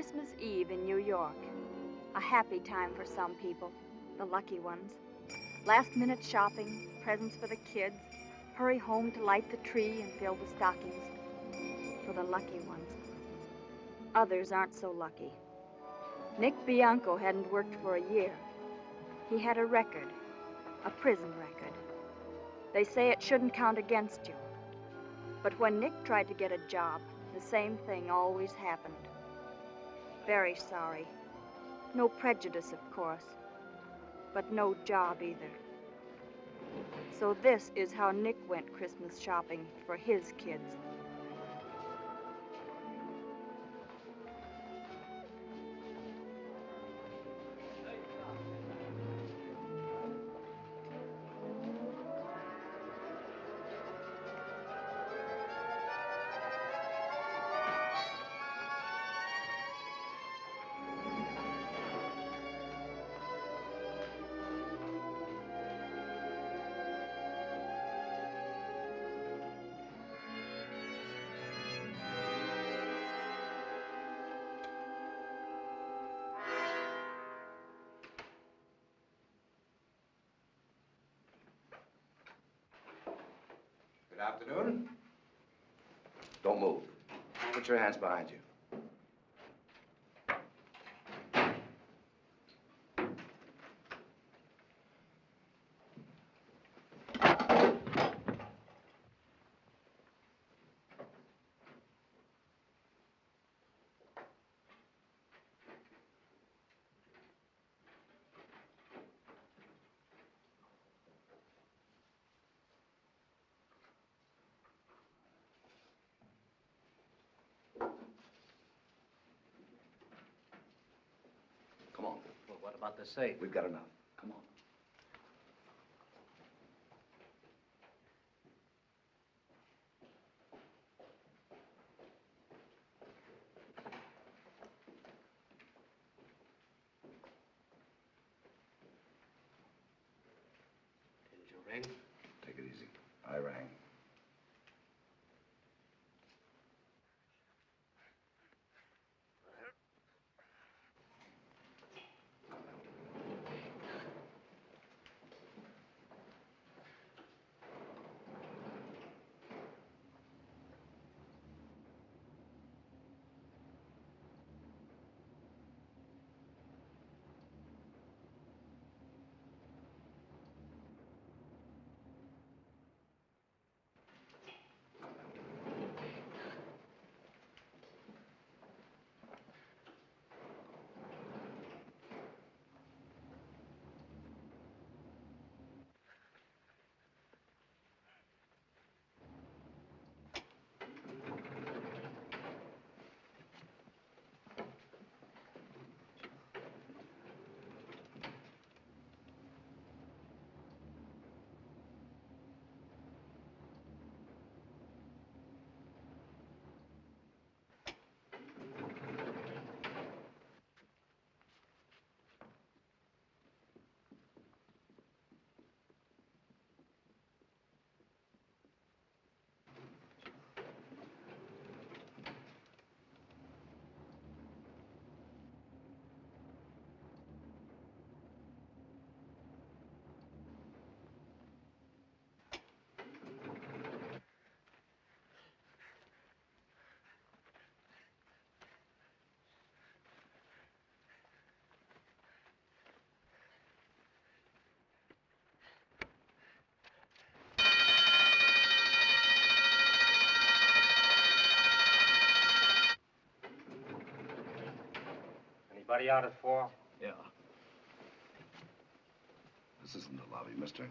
Christmas Eve in New York. A happy time for some people, the lucky ones. Last-minute shopping, presents for the kids, hurry home to light the tree and fill the stockings. For the lucky ones. Others aren't so lucky. Nick Bianco hadn't worked for a year. He had a record, a prison record. They say it shouldn't count against you. But when Nick tried to get a job, the same thing always happened. Very sorry. No prejudice, of course. But no job either. So this is how Nick went Christmas shopping for his kids. Good afternoon. Don't move. Put your hands behind you. Come on. Well, what about the safe? We've got enough. Come on. Didn't you ring? Take it easy. I rang. Anybody out at 4? Yeah. This isn't the lobby, mister.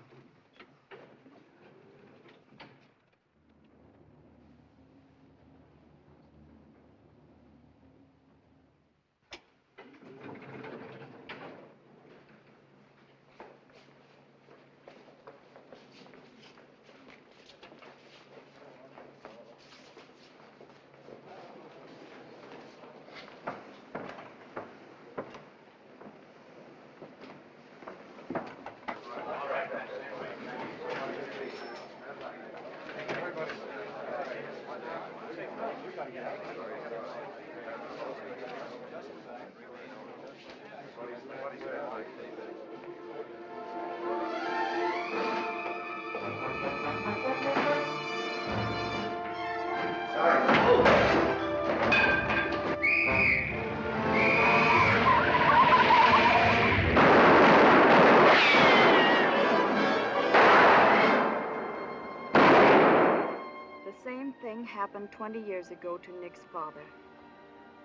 some 20 years ago to Nick's father.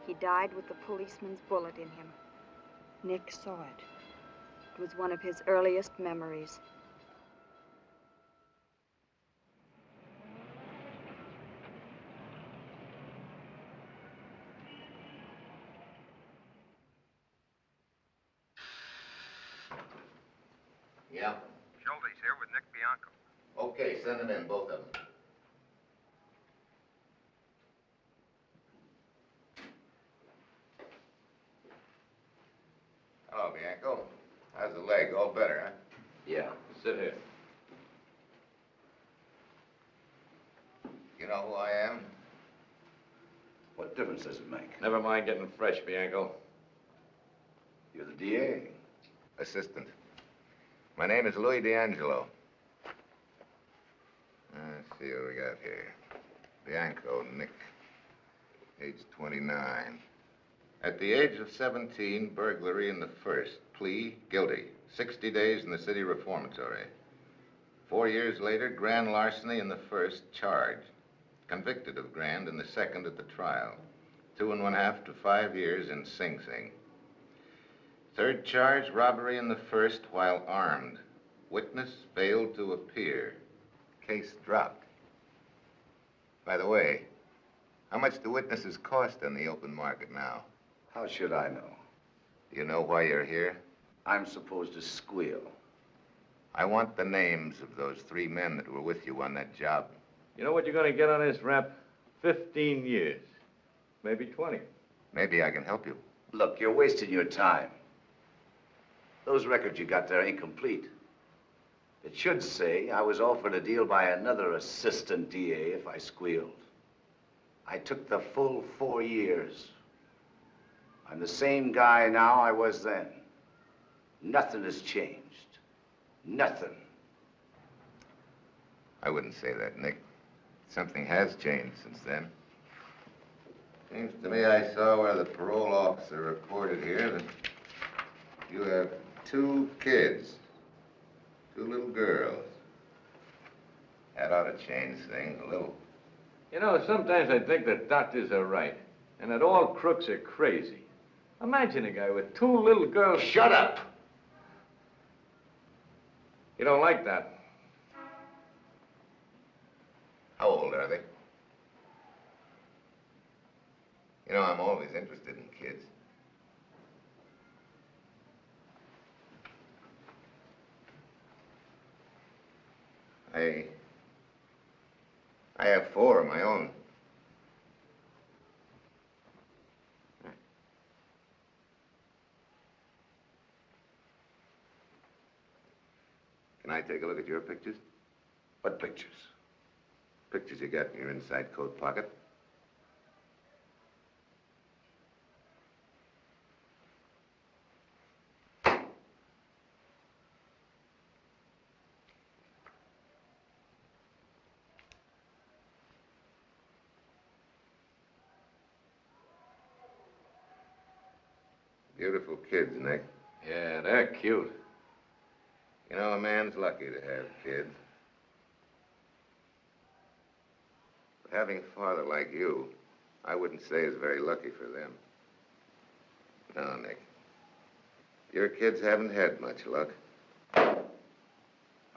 He died with the policeman's bullet in him. Nick saw it. It was one of his earliest memories. Yeah? Schulte's here with Nick Bianco. Okay, send them in, both of them. Hello, Bianco. How's the leg? All better, huh? Yeah, sit here. You know who I am? What difference does it make? Never mind getting fresh, Bianco. You're the DA. Assistant. My name is Louis D'Angelo. Let's see what we got here. Bianco, Nick. Age 29. At the age of 17, burglary in the first. Plea, guilty. 60 days in the city reformatory. 4 years later, grand larceny in the first, charged. Convicted of grand in the second at the trial. 2.5 to 5 years in Sing Sing. Third charge, robbery in the first while armed. Witness failed to appear. Case dropped. By the way, how much do witnesses cost on the open market now? How should I know? Do you know why you're here? I'm supposed to squeal. I want the names of those 3 men that were with you on that job. You know what you're going to get on this rap? 15 years. Maybe 20. Maybe I can help you. Look, you're wasting your time. Those records you got there ain't complete. It should say I was offered a deal by another assistant DA if I squealed. I took the full 4 years. I'm the same guy now I was then. Nothing has changed. Nothing. I wouldn't say that, Nick. Something has changed since then. Seems to me I saw where the parole officer reported here that you have 2 kids. 2 little girls. That ought to change things a little. You know, sometimes I think that doctors are right, and that all crooks are crazy. Imagine a guy with 2 little girls. Shut up! You don't like that? How old are they? You know, I'm always interested in kids. I have 4 of my own. Can I take a look at your pictures? What pictures? Pictures you got in your inside coat pocket. Beautiful kids, Nick. Yeah, they're cute. You know, a man's lucky to have kids. But having a father like you, I wouldn't say is very lucky for them. No, Nick. Your kids haven't had much luck.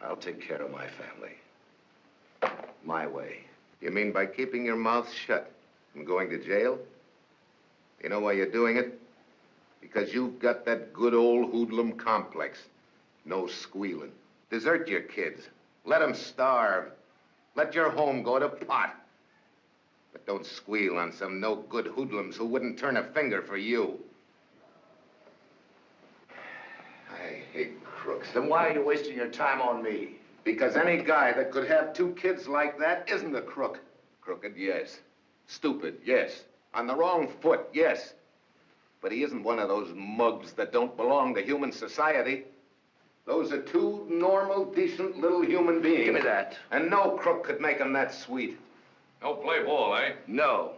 I'll take care of my family. My way. You mean by keeping your mouth shut and going to jail? You know why you're doing it? Because you've got that good old hoodlum complex. No squealing. Desert your kids. Let them starve. Let your home go to pot. But don't squeal on some no-good hoodlums who wouldn't turn a finger for you. I hate crooks. Then why are you wasting your time on me? Because any guy that could have 2 kids like that isn't a crook. Crooked, yes. Stupid, yes. On the wrong foot, yes. But he isn't one of those mugs that don't belong to human society. Those are 2 normal, decent little human beings. Give me that. And no crook could make them that sweet. No play ball, eh? No.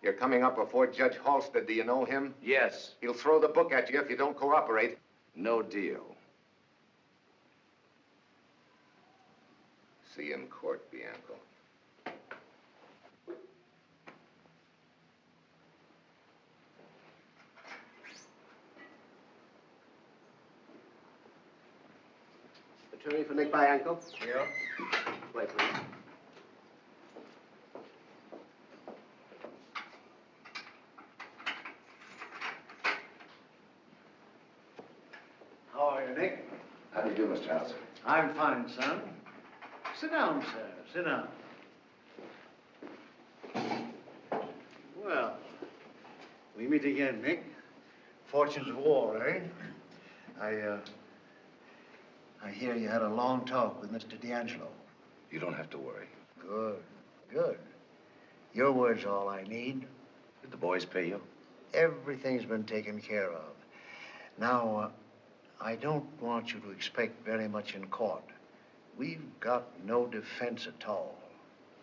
You're coming up before Judge Halstead. Do you know him? Yes. He'll throw the book at you if you don't cooperate. No deal. See you in court, Bianco. Attorney for Nick Bianco. Yeah. Wait, please. How are you, Nick? How do you do, Mr. Hauser? I'm fine, son. Sit down, sir. Sit down. Well, we meet again, Nick. Fortunes of war, eh? I hear you had a long talk with Mr. D'Angelo. You don't have to worry. Good, good. Your word's all I need. Did the boys pay you? Everything's been taken care of. Now, I don't want you to expect very much in court. We've got no defense at all.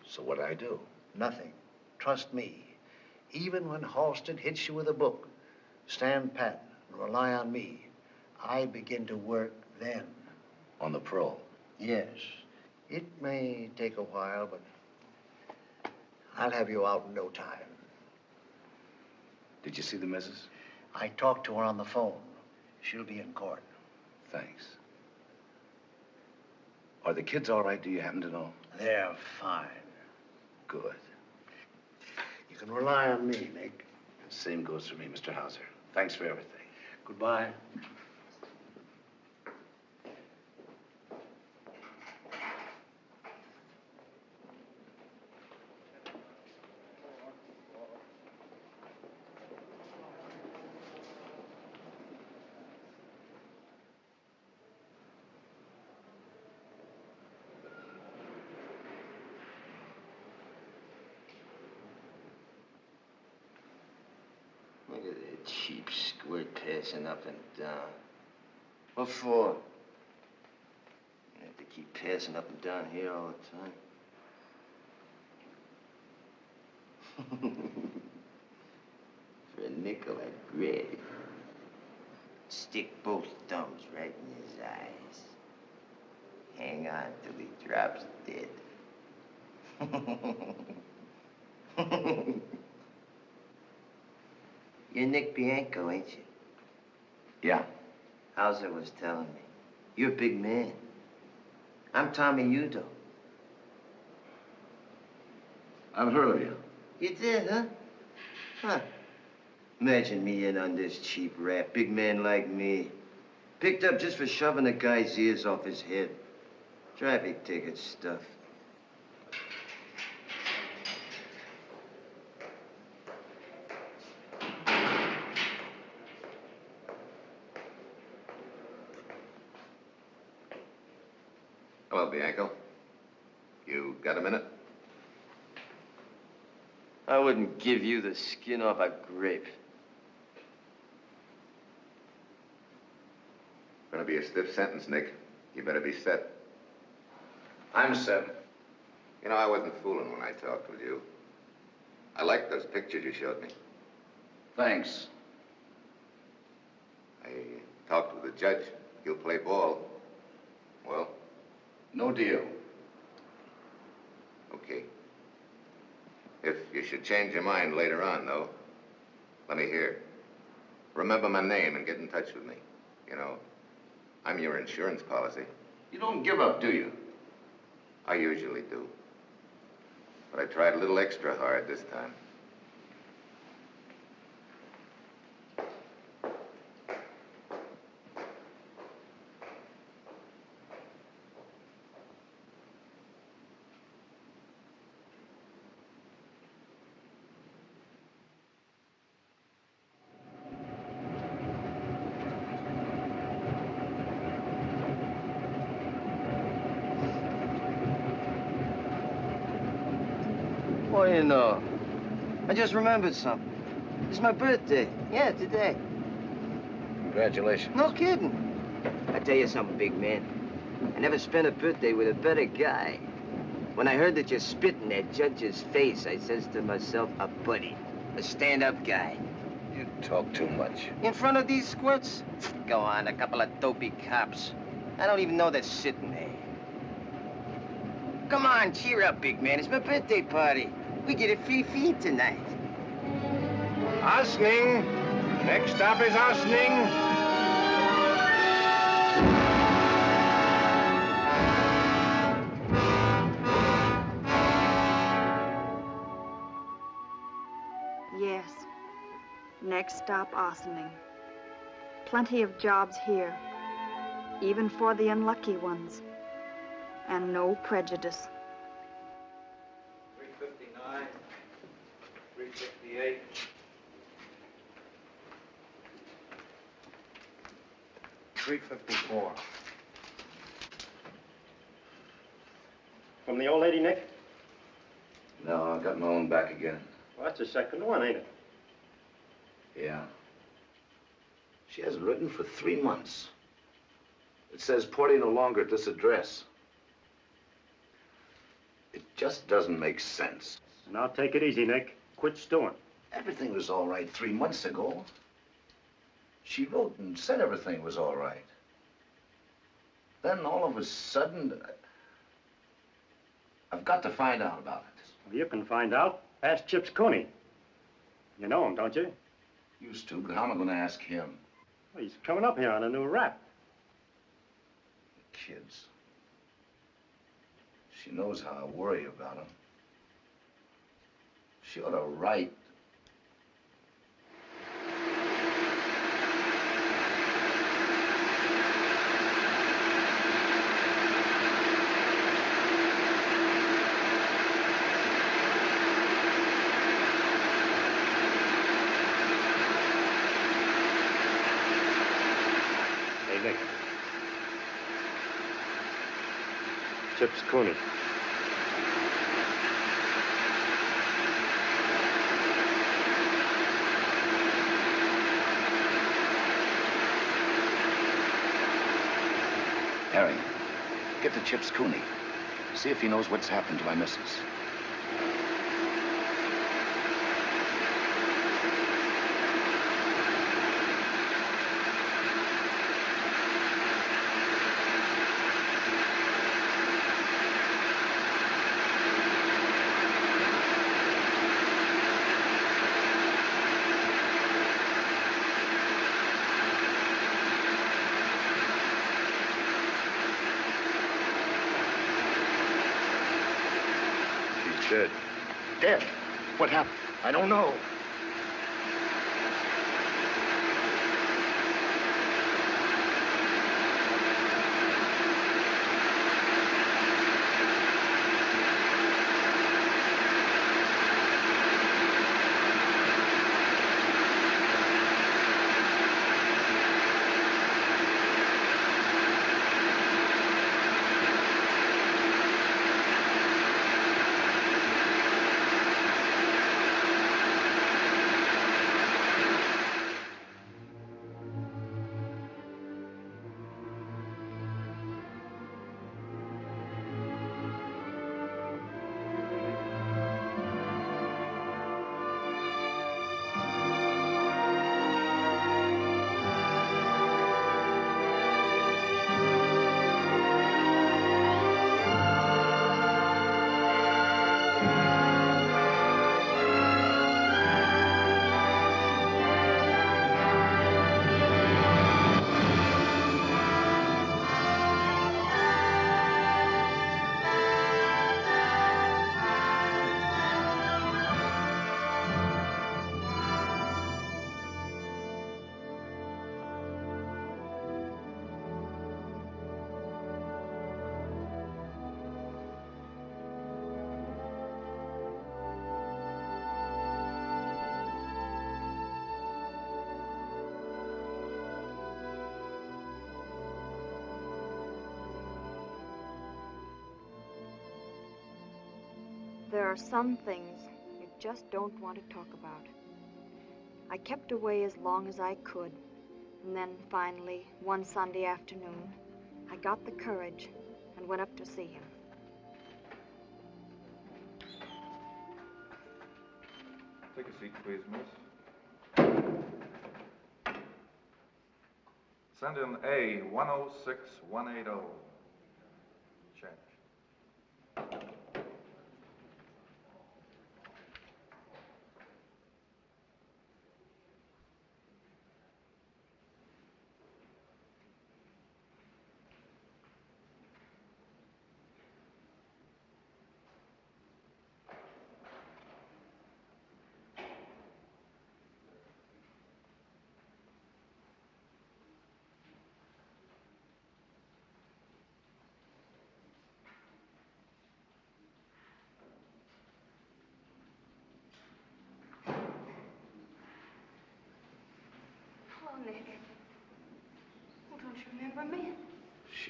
So what'd I do? Nothing. Trust me. Even when Halsted hits you with a book, stand pat and rely on me. I begin to work then. On the pro? Yes. It may take a while, but I'll have you out in no time. Did you see the missus? I talked to her on the phone. She'll be in court. Thanks. Are the kids all right, do you happen to know? They're fine. Good. You can rely on me, Nick. Same goes for me, Mr. Hauser. Thanks for everything. Goodbye. Look at that cheap squirt passing up and down. What for? You have to keep passing up and down here all the time. For a nickel, I'd grab it. Stick both thumbs right in his eyes. Hang on till he drops dead. You're Nick Bianco, ain't you? Yeah. Hauser was telling me. You're a big man. I'm Tommy Udo. I've heard of you. You did, huh? Huh. Imagine me in on this cheap rap. Big man like me. Picked up just for shoving a guy's ears off his head. Traffic ticket stuff. Hello, Bianco. You got a minute? I wouldn't give you the skin off a grape. Gonna be a stiff sentence, Nick. You better be set. I'm set. You know, I wasn't fooling when I talked with you. I liked those pictures you showed me. Thanks. I talked with the judge. He'll play ball. Well? No deal. Okay. If you should change your mind later on, though, let me hear. Remember my name and get in touch with me. You know, I'm your insurance policy. You don't give up, do you? I usually do. But I tried a little extra hard this time. What do you know? I just remembered something. It's my birthday. Yeah, today. Congratulations. No kidding. I tell you something, big man. I never spent a birthday with a better guy. When I heard that you spit in that judge's face, I says to myself, a buddy, a stand-up guy. You talk too much. In front of these squirts? Go on, a couple of dopey cops. I don't even know they're sitting there. Come on, cheer up, big man. It's my birthday party. We get a free feed tonight. Osning. Next stop is Osning. Yes. Next stop, Ossining. Plenty of jobs here, even for the unlucky ones. And no prejudice. 359, 358. $354. From the old lady, Nick? No, I got my own back again. Well, that's the second one, ain't it? Yeah. She hasn't written for 3 months. It says Porty no longer at this address. It just doesn't make sense. Now take it easy, Nick. Quit stewing. Everything was all right 3 months ago. She wrote and said everything was all right. Then all of a sudden, I've got to find out about it. Well, you can find out. Ask Chips Cooney. You know him, don't you? Used to, but how am I going to ask him? Well, he's coming up here on a new rap. The kids. She knows how I worry about them. She ought to write. Hey, Nick. Chips Cooney. Harry, get to Chips Cooney. See if he knows what's happened to my missus. Dead. Dead? What happened? I don't know. There are some things you just don't want to talk about. I kept away as long as I could. And then finally, one Sunday afternoon, I got the courage and went up to see him. Take a seat, please, miss. Send in A 106180. Check.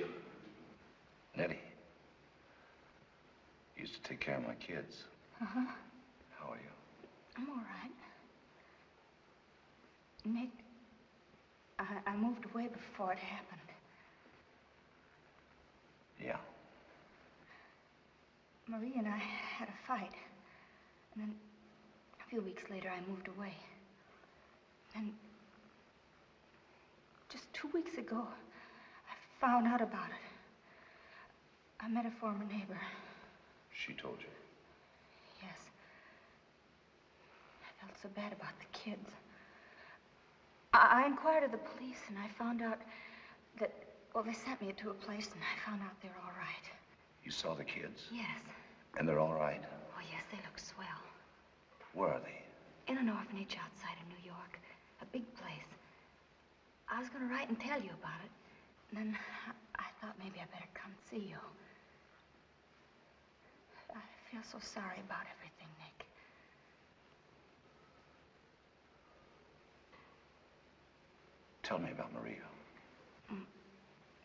you? Nettie. Used to take care of my kids. Uh-huh. How are you? I'm all right. Nick, I moved away before it happened. Yeah. Marie and I had a fight. And then a few weeks later, I moved away. And just 2 weeks ago, I found out about it. I met a former neighbor. She told you? Yes. I felt so bad about the kids. I inquired of the police, and I found out that, well, they sent me to a place, and I found out they're all right. You saw the kids? Yes. And they're all right? Oh, yes, they look swell. Where are they? In an orphanage outside of New York. A big place. I was going to write and tell you about it. And then I thought maybe I better come see you. I feel so sorry about everything, Nick. Tell me about Maria.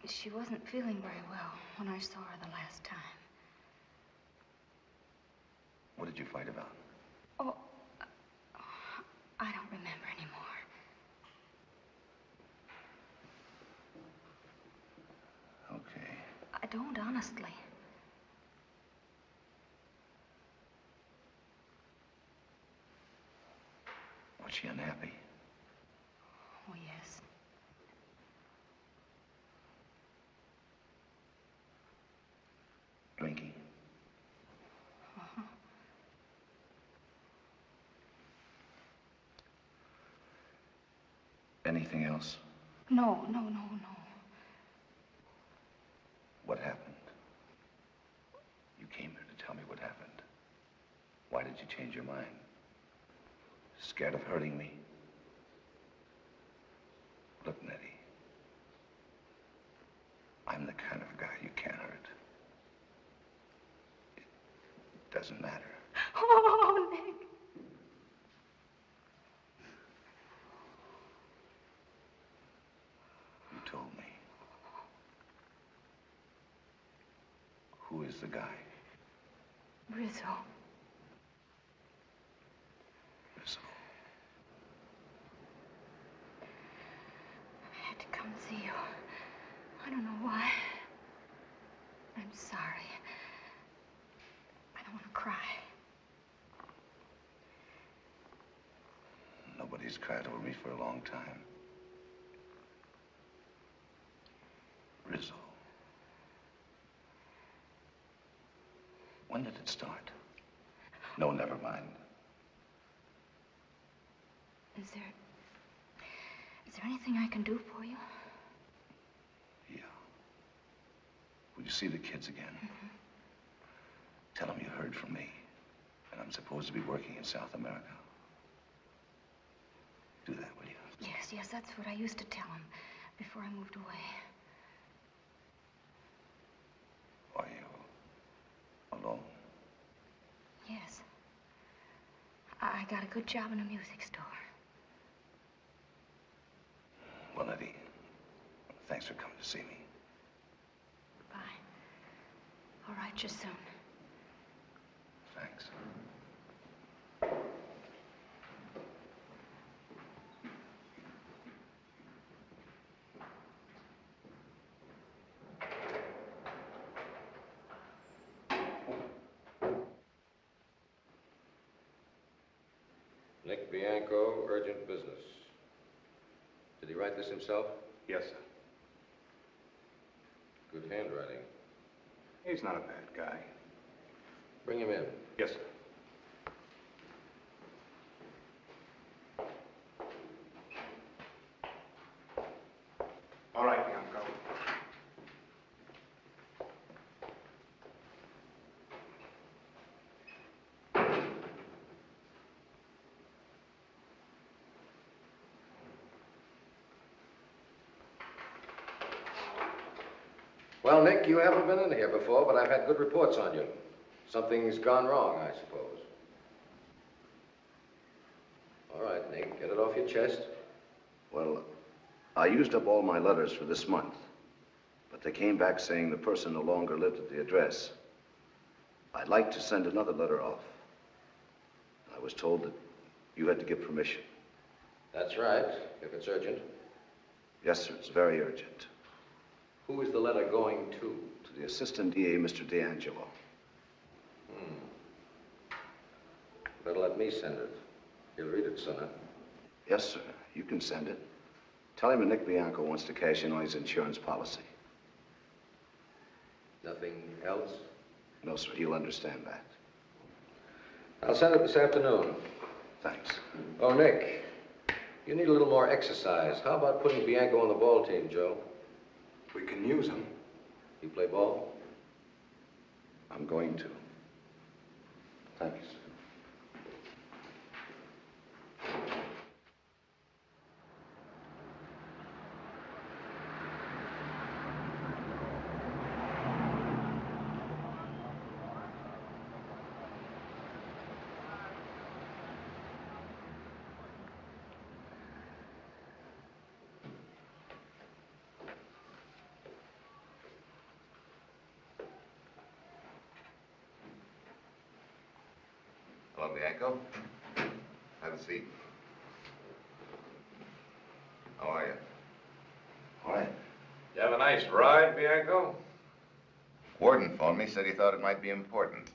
She wasn't feeling very well when I saw her the last time. What did you fight about? Oh, I don't remember anymore. Okay. I don't, honestly. Was she unhappy? Oh, yes. Drinking? Uh-huh. Anything else? No. What happened? You came here to tell me what happened. Why did you change your mind? Scared of hurting me? Look, Nettie. I'm the kind of guy you can't hurt. It doesn't matter. Oh, Nick. You told me. Who is the guy? Rizzo. Rizzo. I had to come see you. I don't know why. I'm sorry. I don't want to cry. Nobody's cried over me for a long time. Rizzo. When did it start? No, never mind. Is there anything I can do for you? Yeah. Will you see the kids again? Mm-hmm. Tell them you heard from me, and I'm supposed to be working in South America. Do that, will you? Yes, that's what I used to tell him before I moved away. Are you alone? Yes. I got a good job in a music store. Well, Eddie, thanks for coming to see me. Bye. I'll write you soon. Thanks. Nick Bianco, urgent business. Did he write this himself? Yes, sir. Good handwriting. He's not a bad guy. Bring him in. Yes, sir. All right, Bianco. Well, Nick, you haven't been in here before, but I've had good reports on you. Something's gone wrong, I suppose. All right, Nick, get it off your chest. Well, I used up all my letters for this month, But they came back saying the person no longer lived at the address. I'd like to send another letter off. I was told that you had to give permission. That's right, if it's urgent. Yes, sir, it's very urgent. Who is the letter going to? To the Assistant DA, Mr. D'Angelo. Better let me send it. He'll read it sooner. Yes, sir, you can send it. Tell him that Nick Bianco wants to cash in on his insurance policy. Nothing else? No, sir, he'll understand that. I'll send it this afternoon. Thanks. Oh, Nick, you need a little more exercise. How about putting Bianco on the ball team, Joe? We can use him. You play ball? I'm going to. Thanks. Hello, Bianco. Have a seat. How are you? All right. You have a nice ride, Bianco? Warden phoned me, said he thought it might be important.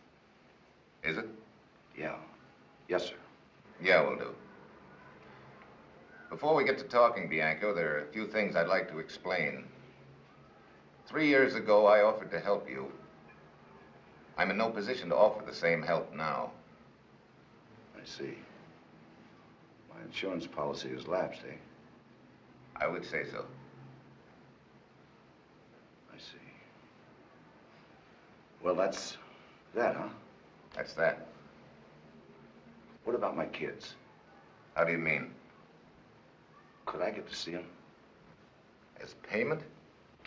Is it? Yeah. Yes, sir. Yeah, will do. Before we get to talking, Bianco, there are a few things I'd like to explain. 3 years ago, I offered to help you. I'm in no position to offer the same help now. I see. My insurance policy has lapsed, eh? I would say so. I see. Well, that's that, huh? That's that. What about my kids? How do you mean? Could I get to see them? As payment?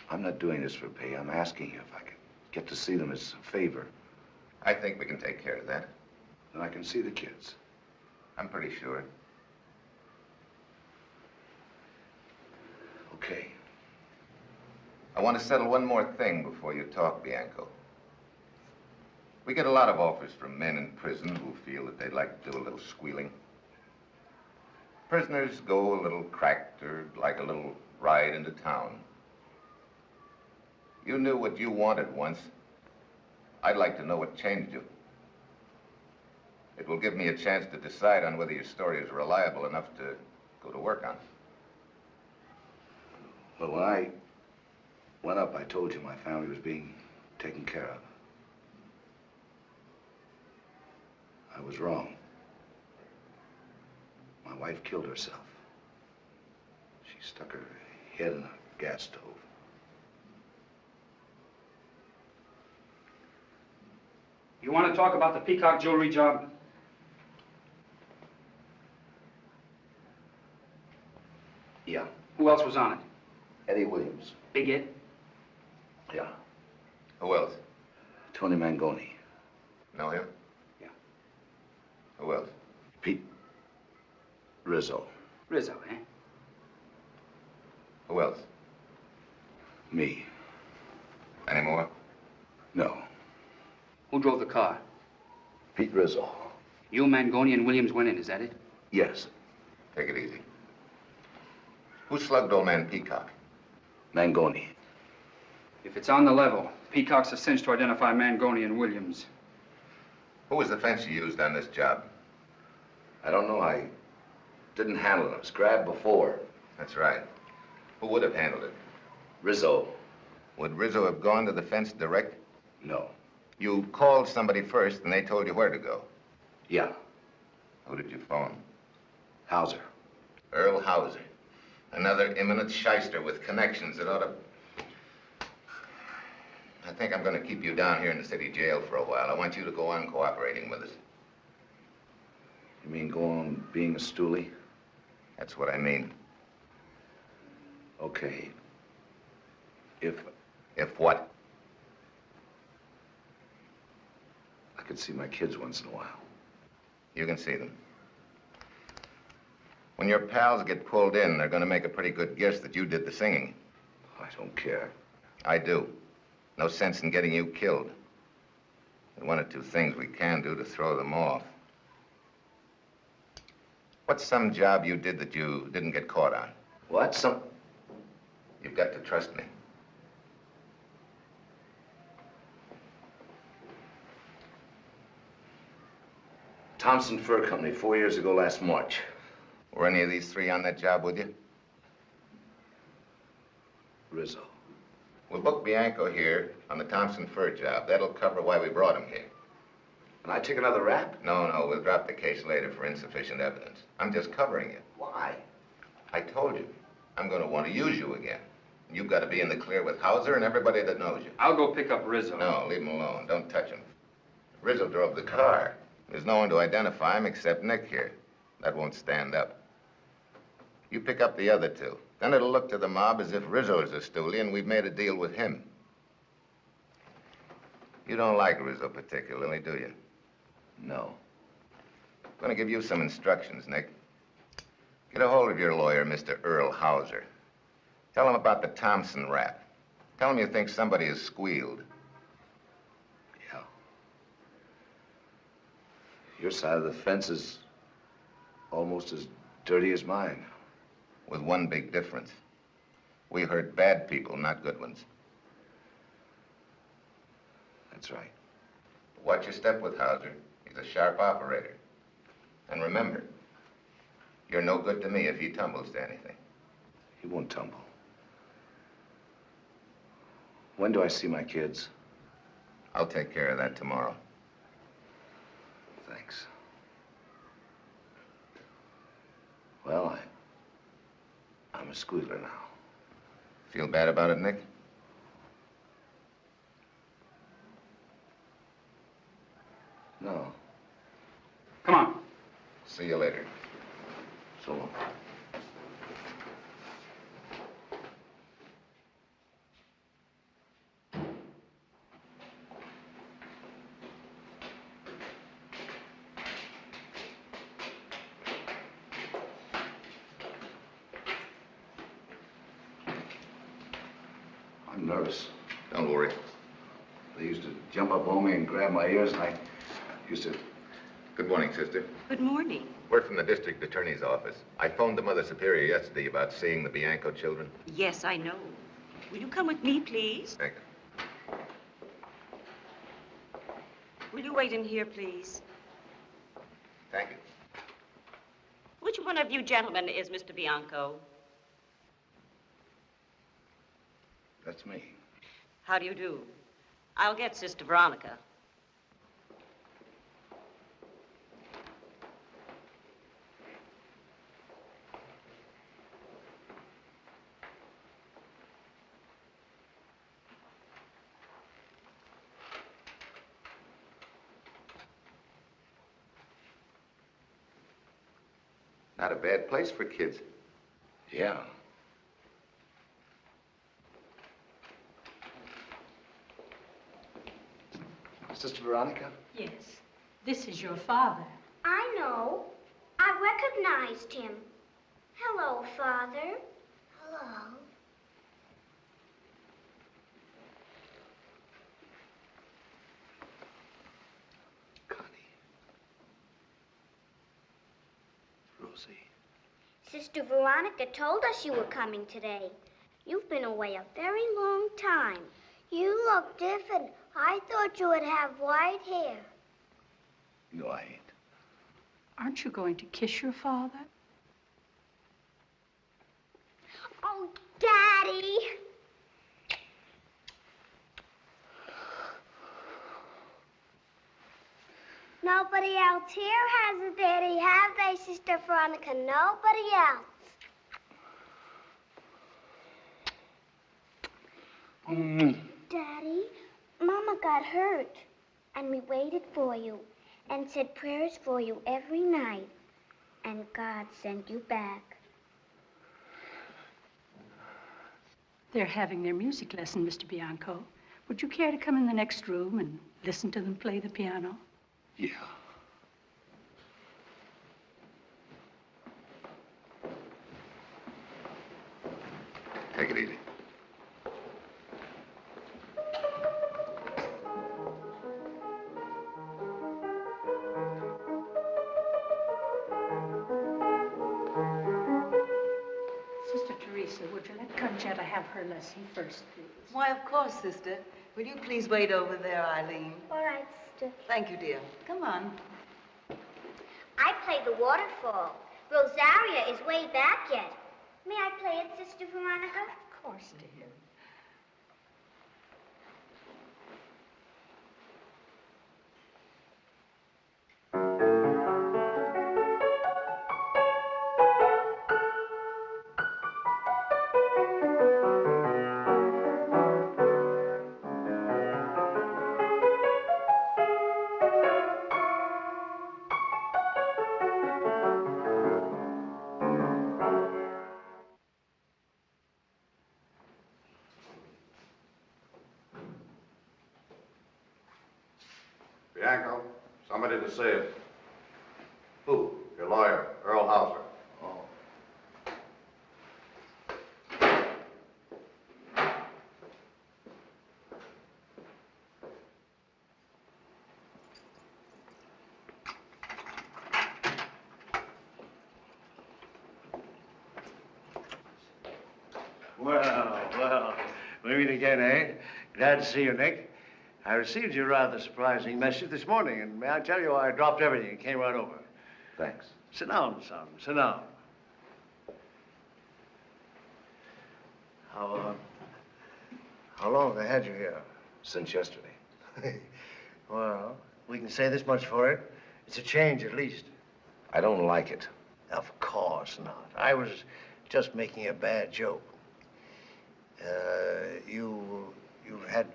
I'm not doing this for pay. I'm asking you if I could get to see them as a favor. I think we can take care of that. Then I can see the kids. I'm pretty sure. Okay. I want to settle one more thing before you talk, Bianco. We get a lot of offers from men in prison who feel that they'd like to do a little squealing. Prisoners go a little cracked or like a little ride into town. You knew what you wanted once. I'd like to know what changed you. It will give me a chance to decide on whether your story is reliable enough to go to work on. Well, when I went up, I told you my family was being taken care of. I was wrong. My wife killed herself. She stuck her head in a gas stove. You want to talk about the Peacock jewelry job? Yeah. Who else was on it? Eddie Williams. Big Ed? Yeah. Who else? Tony Mangoni. Know him? Yeah. Who else? Pete Rizzo. Rizzo, eh? Who else? Me. Any more? No. Who drove the car? Pete Rizzo. You, Mangoni, and Williams went in, is that it? Yes. Take it easy. Who slugged old man Peacock? Mangoni. If it's on the level, Peacock's a cinch to identify Mangoni and Williams. Who was the fence you used on this job? I don't know. I didn't handle it. I was grabbed before. That's right. Who would have handled it? Rizzo. Would Rizzo have gone to the fence direct? No. You called somebody first and they told you where to go. Yeah. Who did you phone? Hauser. Earl Hauser. Another eminent shyster with connections that ought to... I think I'm going to keep you down here in the city jail for a while. I want you to go on cooperating with us. You mean go on being a stoolie? That's what I mean. Okay. If what? I could see my kids once in a while. You can see them. When your pals get pulled in, they're going to make a pretty good guess that you did the singing. I don't care. I do. No sense in getting you killed. There's one or two things we can do to throw them off. What's some job you did that you didn't get caught on? What? You've got to trust me. Thompson Fur Company, 4 years ago last March. Were any of these three on that job with you? Rizzo. We'll book Bianco here on the Thompson Fur job. That'll cover why we brought him here. And I take another rap? No, we'll drop the case later for insufficient evidence. I'm just covering you. Why? I told you, I'm going to want to use you again. You've got to be in the clear with Hauser and everybody that knows you. I'll go pick up Rizzo. No, leave him alone. Don't touch him. Rizzo drove the car. There's no one to identify him except Nick here. That won't stand up. You pick up the other two. Then it'll look to the mob as if Rizzo is a stoolie and we've made a deal with him. You don't like Rizzo particularly, do you? No. I'm going to give you some instructions, Nick. Get a hold of your lawyer, Mr. Earl Hauser. Tell him about the Thompson rap. Tell him you think somebody has squealed. Yeah. Your side of the fence is almost as dirty as mine. With one big difference. We hurt bad people, not good ones. That's right. Watch your step with Hauser. He's a sharp operator. And remember, you're no good to me if he tumbles to anything. He won't tumble. When do I see my kids? I'll take care of that tomorrow. Thanks. Well, I'm a squealer now. Feel bad about it, Nick? No. Come on. See you later. So long. I'm nervous. Don't worry. They used to jump up on me and grab my ears, and I used to... Good morning, sister. Good morning. We're from the district attorney's office. I phoned the Mother Superior yesterday about seeing the Bianco children. Yes, I know. Will you come with me, please? Thank you. Will you wait in here, please? Thank you. Which one of you gentlemen is Mr. Bianco? That's me. How do you do? I'll get Sister Veronica. Not a bad place for kids. Yeah. Sister Veronica? Yes. This is your father. I know. I recognized him. Hello, Father. Hello. Rosie. Sister Veronica told us you were coming today. You've been away a very long time. You look different. I thought you would have white hair. No, I ain't. Aren't you going to kiss your father? Oh, Daddy. Nobody else here has a daddy, have they, Sister Veronica? Nobody else. Daddy, Mama got hurt, and we waited for you and said prayers for you every night, and God sent you back. They're having their music lesson, Mr. Bianco. Would you care to come in the next room and listen to them play the piano? Yeah. Take it easy. Conchetta have her lesson first, please? Why, of course, sister. Will you please wait over there, Eileen? All right, sister. Thank you, dear. Come on. I play the waterfall. Rosaria is way back yet. May I play it, Sister Veronica? Of course, dear. Bianco, somebody to see it. Who? Your lawyer, Earl Hauser. Oh. Well, we meet again, eh? Glad to see you, Nick. I received your rather surprising message this morning, and may I tell you, I dropped everything and came right over. Thanks. Sit down, son. Sit down. How long have they had you here? Since yesterday. Well, we can say this much for it. It's a change, at least. I don't like it. Of course not. I was just making a bad joke. You've had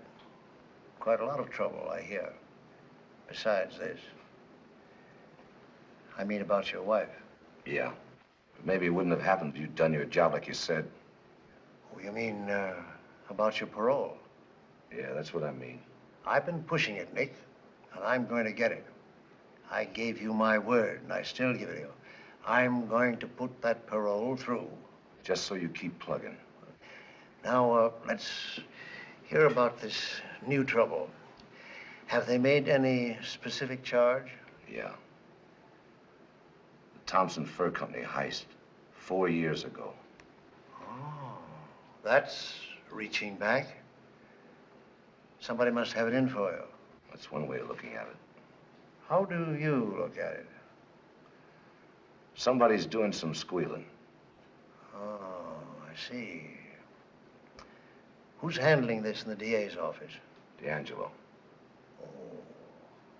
quite a lot of trouble, I hear. Besides this. I mean about your wife. Yeah. Maybe it wouldn't have happened if you'd done your job like you said. Oh, you mean about your parole? Yeah, that's what I mean. I've been pushing it, Nick, and I'm going to get it. I gave you my word, and I still give it you. I'm going to put that parole through. Just so you keep plugging. Now, let's hear about this new trouble. Have they made any specific charge? Yeah. The Thompson Fur Company heist 4 years ago. Oh, that's reaching back. Somebody must have it in for you. That's one way of looking at it. How do you look at it? Somebody's doing some squealing. Oh, I see. Who's handling this in the DA's office? D'Angelo. Oh,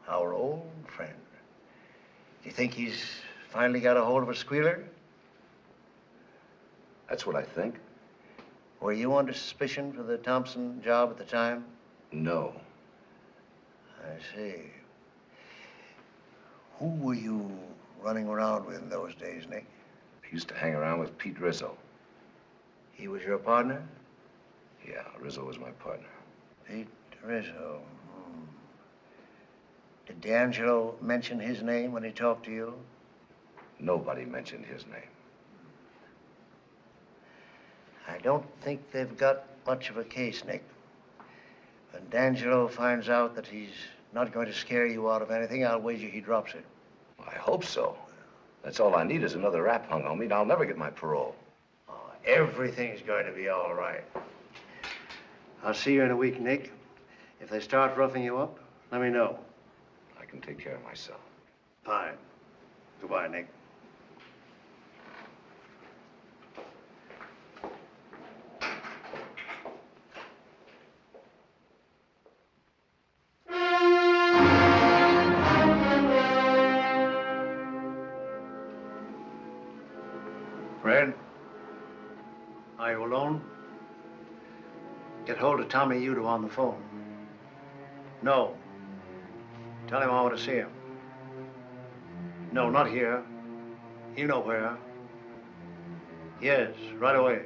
our old friend. Do you think he's finally got a hold of a squealer? That's what I think. Were you under suspicion for the Thompson job at the time? No. I see. Who were you running around with in those days, Nick? I used to hang around with Pete Rizzo. He was your partner? Yeah, Rizzo was my partner. Pete Rizzo. Did D'Angelo mention his name when he talked to you? Nobody mentioned his name. I don't think they've got much of a case, Nick. When D'Angelo finds out that he's not going to scare you out of anything, I'll wager he drops it. I hope so. That's all I need is another rap hung on me, and I'll never get my parole. Oh, everything's going to be all right. I'll see you in a week, Nick. If they start roughing you up, let me know. I can take care of myself. Fine. Goodbye, Nick. Fred, are you alone? Get hold of Tommy Udo on the phone. No. Tell him I want to see him. No, not here. You know where. Yes, right away.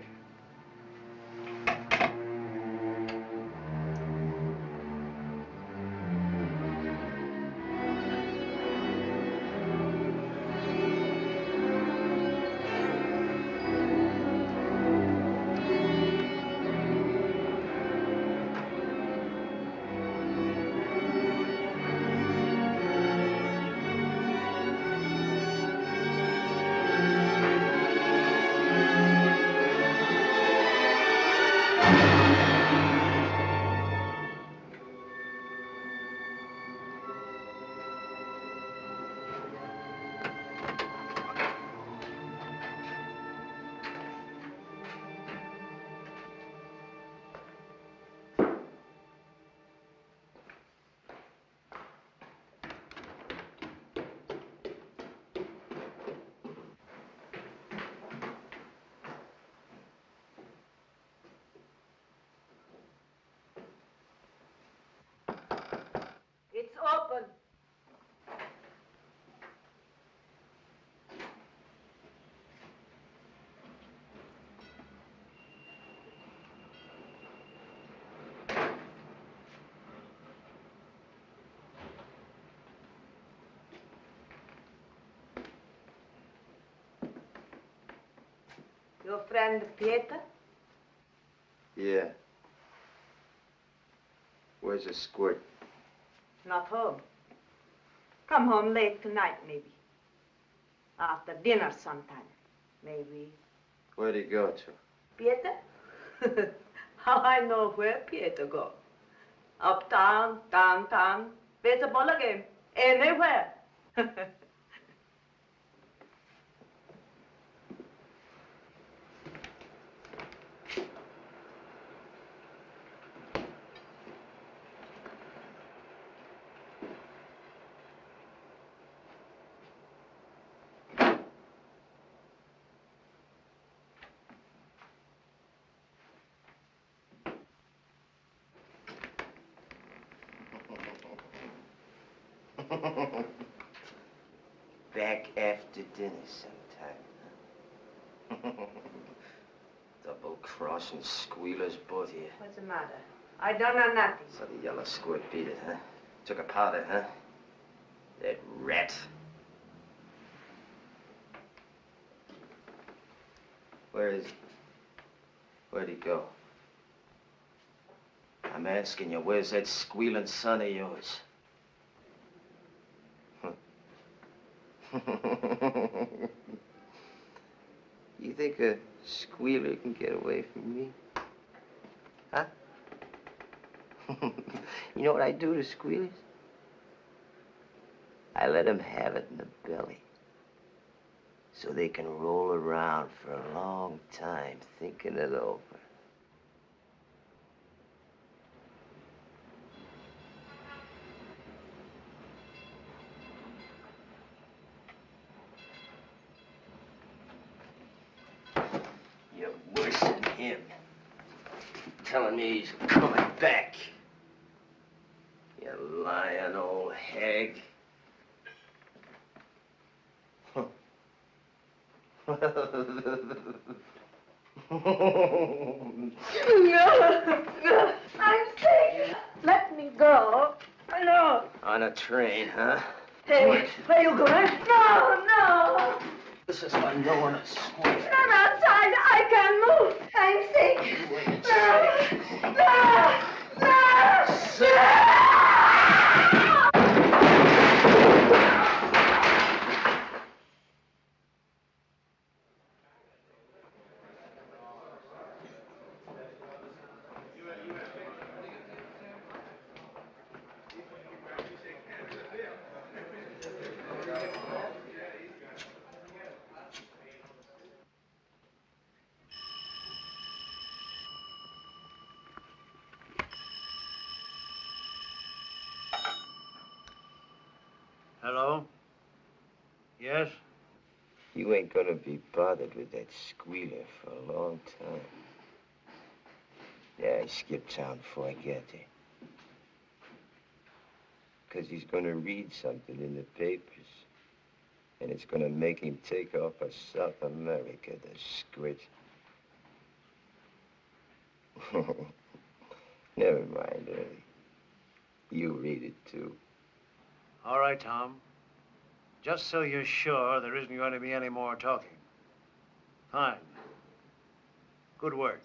Your friend Pieter? Yeah. Where's the squirt? Not home. Come home late tonight, maybe. After dinner sometime, maybe. Where'd he go to? Pieter? How I know where Pieter go? Uptown, downtown, baseball game, anywhere. Back after dinner sometime. Double-crossing squealers, both of you. What's the matter? I don't know nothing. So the yellow squirt beat it, huh? Took a powder, huh? That rat. Where is he? Where'd he go? I'm asking you, where's that squealing son of yours? You think a squealer can get away from me? Huh? You know what I do to squealers? I let them have it in the belly. So they can roll around for a long time thinking it over. You're worse than him. Telling me he's coming back. You lying old hag. No, I'm sick. Let me go. No. On a train, huh? Hey, where you going? No. This is for knowing a squealer. I'm outside. I can't move. I'm sick. Hello? Yes? You ain't gonna be bothered with that squealer for a long time. Yeah, I skipped town before I get there. 'Cause he's gonna read something in the papers. And it's gonna make him take off for South America, the squid. Never mind, Early. You read it, too. All right, Tom. Just so you're sure there isn't going to be any more talking. Fine. Good work.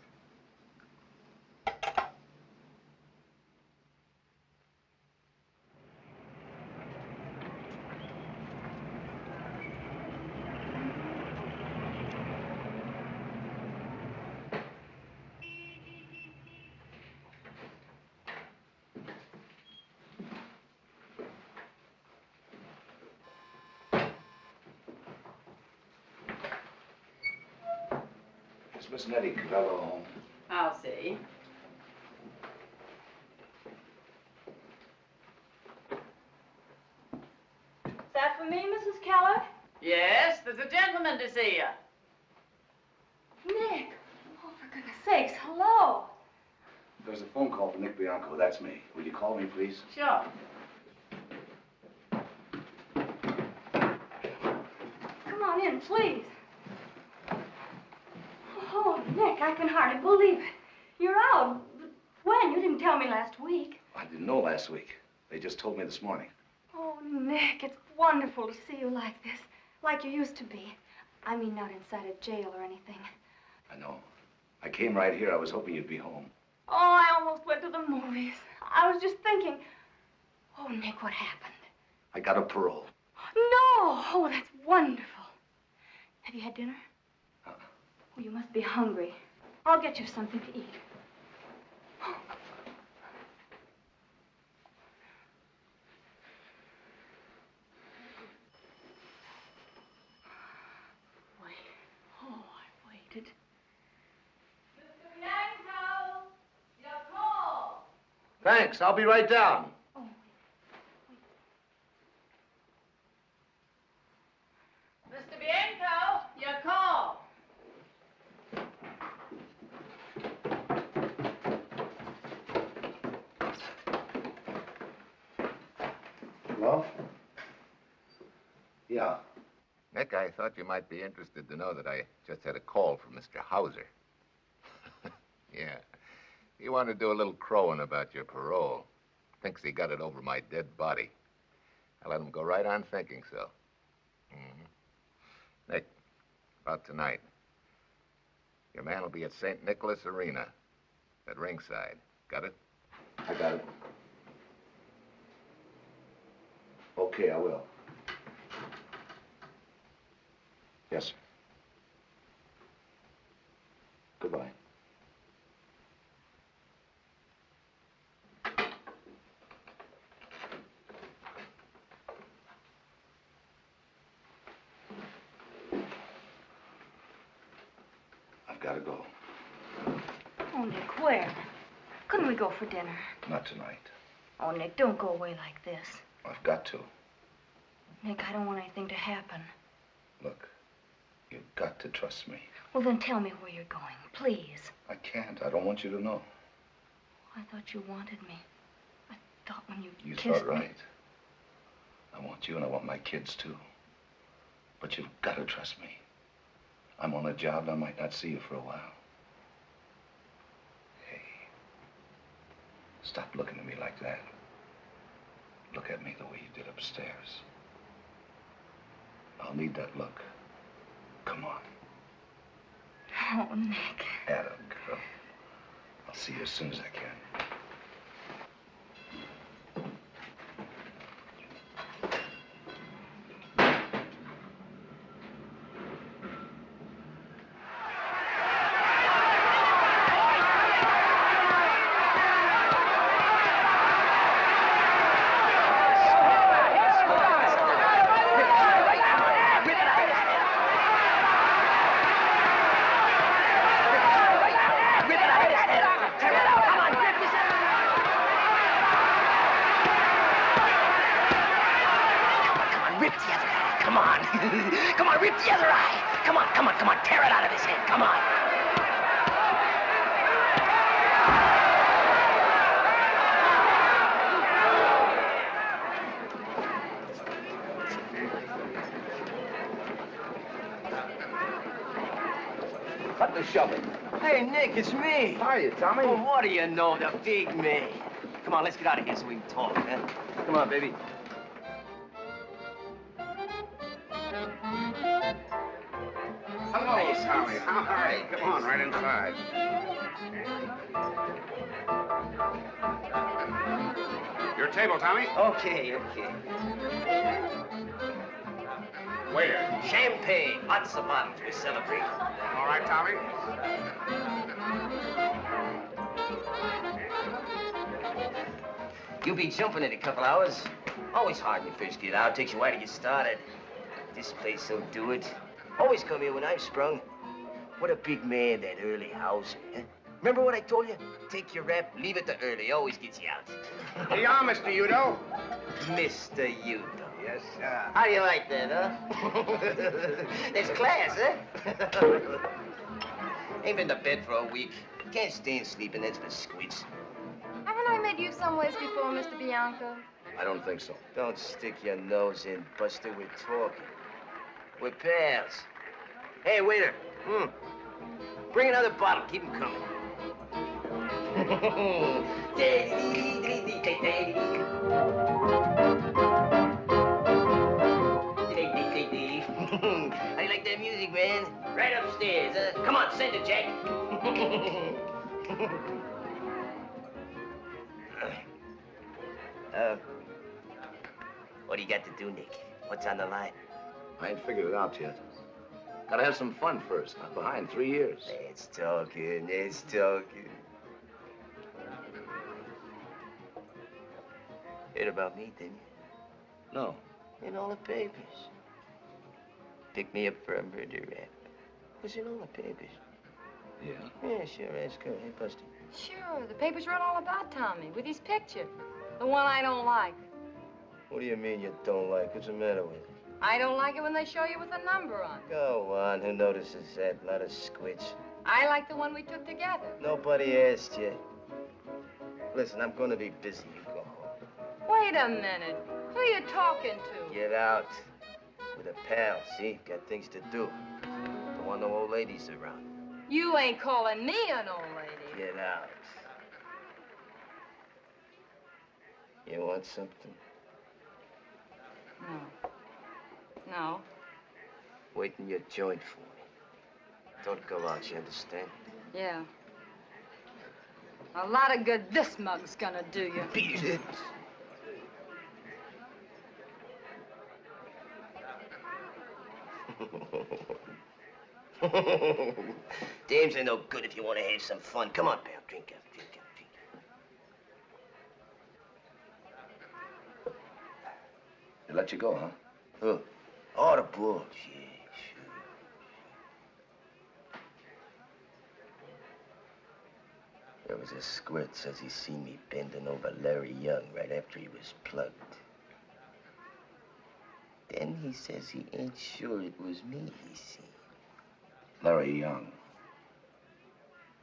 Is Miss Nettie Cabello home? I'll see. Is that for me, Mrs. Keller? Yes, there's a gentleman to see you. Nick! Oh, for goodness sakes, hello! There's a phone call from Nick Bianco. That's me. Will you call me, please? Sure. Come on in, please. Oh, Nick, I can hardly believe it. You're out. When? You didn't tell me last week. I didn't know last week. They just told me this morning. Oh, Nick, it's wonderful to see you like this. Like you used to be. I mean, not inside a jail or anything. I know. I came right here. I was hoping you'd be home. Oh, I almost went to the movies. I was just thinking. Oh, Nick, what happened? I got a parole. No! Oh, that's wonderful. Have you had dinner? Oh, you must be hungry. I'll get you something to eat. Wait. Oh, I waited. Mr. Bianco, your call. Thanks. I'll be right down. Mr. Bianco, your call. Hello? Yeah. Nick, I thought you might be interested to know that I just had a call from Mr. Hauser. Yeah. He wanted to do a little crowing about your parole. Thinks he got it over my dead body. I let him go right on thinking so. Nick, about tonight. Your man will be at St. Nicholas Arena at ringside. Got it? I got it. Okay, I will. Yes, sir. Goodbye. I've got to go. Oh, Nick, where? Couldn't we go for dinner? Not tonight. Oh, Nick, don't go away like this. I've got to. Nick, I don't want anything to happen. Look, you've got to trust me. Well, then tell me where you're going, please. I can't. I don't want you to know. I thought you wanted me. I thought when you You kissed thought me... right. I want you and I want my kids too. But you've got to trust me. I'm on a job and I might not see you for a while. Hey, stop looking at me like that. Look at me the way you did upstairs. I'll need that look. Come on. Oh, Nick. Atta girl. I'll see you as soon as I can. Come on, rip the other eye. Come on, come on, come on. Tear it out of his head. Come on. Cut the shoving. Hey, Nick, it's me. How are you, Tommy? Oh, what do you know, the big me. Come on, let's get out of here so we can talk, huh? Come on, baby. Hello, Tommy. How are you? Come on, right inside. Your table, Tommy. Okay, okay. Waiter. Champagne, lots of bottles. We celebrate. All right, Tommy. You'll be jumping in a couple hours. Always hard when you first get out. Takes you a while to get started. This place will do it. Always come here when I'm sprung. What a big man, that Early Hauser. Huh? Remember what I told you? Take your rep, leave it to Early. Always gets you out. Here you are, Mr. Udo. Mr. Udo. Yes, sir. How do you like that, huh? There's class, huh? Ain't been to bed for a week. Can't stand sleeping, that's for squints. Haven't I met you someplace before, Mr. Bianco? I don't think so. Don't stick your nose in, Buster. We're talking. We're pals. Hey, waiter. Bring another bottle. Keep 'em coming. How do you like that music, man. Right upstairs. Come on, send it, Jack. What do you got to do, Nick? What's on the line? I ain't figured it out yet. Gotta have some fun first. I'm behind 3 years. Let's talking, let's talking. Heard about me, didn't you? No. In all the papers. Picked me up for a murder rap. Was in all the papers. Yeah? Yeah, sure, that's good. Hey, Buster. Sure, the papers wrote all about Tommy with his picture. The one I don't like. What do you mean you don't like? What's the matter with it? I don't like it when they show you with a number on it. Go on, who notices that? A lot of squints. I like the one we took together. Nobody asked you. Listen, I'm gonna be busy. You go home. Wait a minute. Who are you talking to? Get out. With a pal, see? Got things to do. Don't want no old ladies around. You ain't calling me an old lady. Get out. You want something? No. No. Wait in your joint for me. Don't go out, you understand? Yeah. A lot of good this mug's gonna do you. Beat it. Dames ain't no good if you want to have some fun. Come on, pal. Drink up, drink up, drink up. They let you go, huh? Who? Oh, the Bulls. Yeah, sure. There was a squirt says he seen me bending over Larry Young right after he was plugged. Then he says he ain't sure it was me he seen. Larry Young.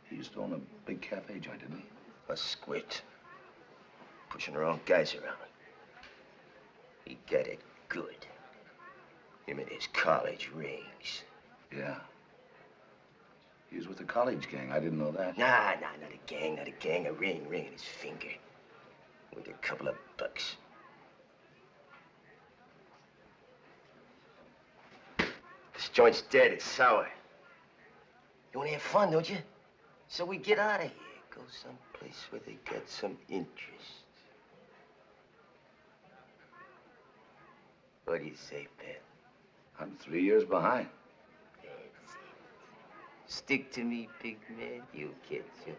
He used to own a big cafe joint, didn't he? A squint. Pushing the wrong guys around. He got it good. Him and his college rings. Yeah. He was with the college gang. I didn't know that. Nah, not a gang, not a gang. A ring in his finger. With a couple of bucks. This joint's dead. It's sour. You want to have fun, don't you? So we get out of here. Go someplace where they got some interest. What do you say, pal? I'm 3 years behind. That's it. Stick to me, big man. You'll get you.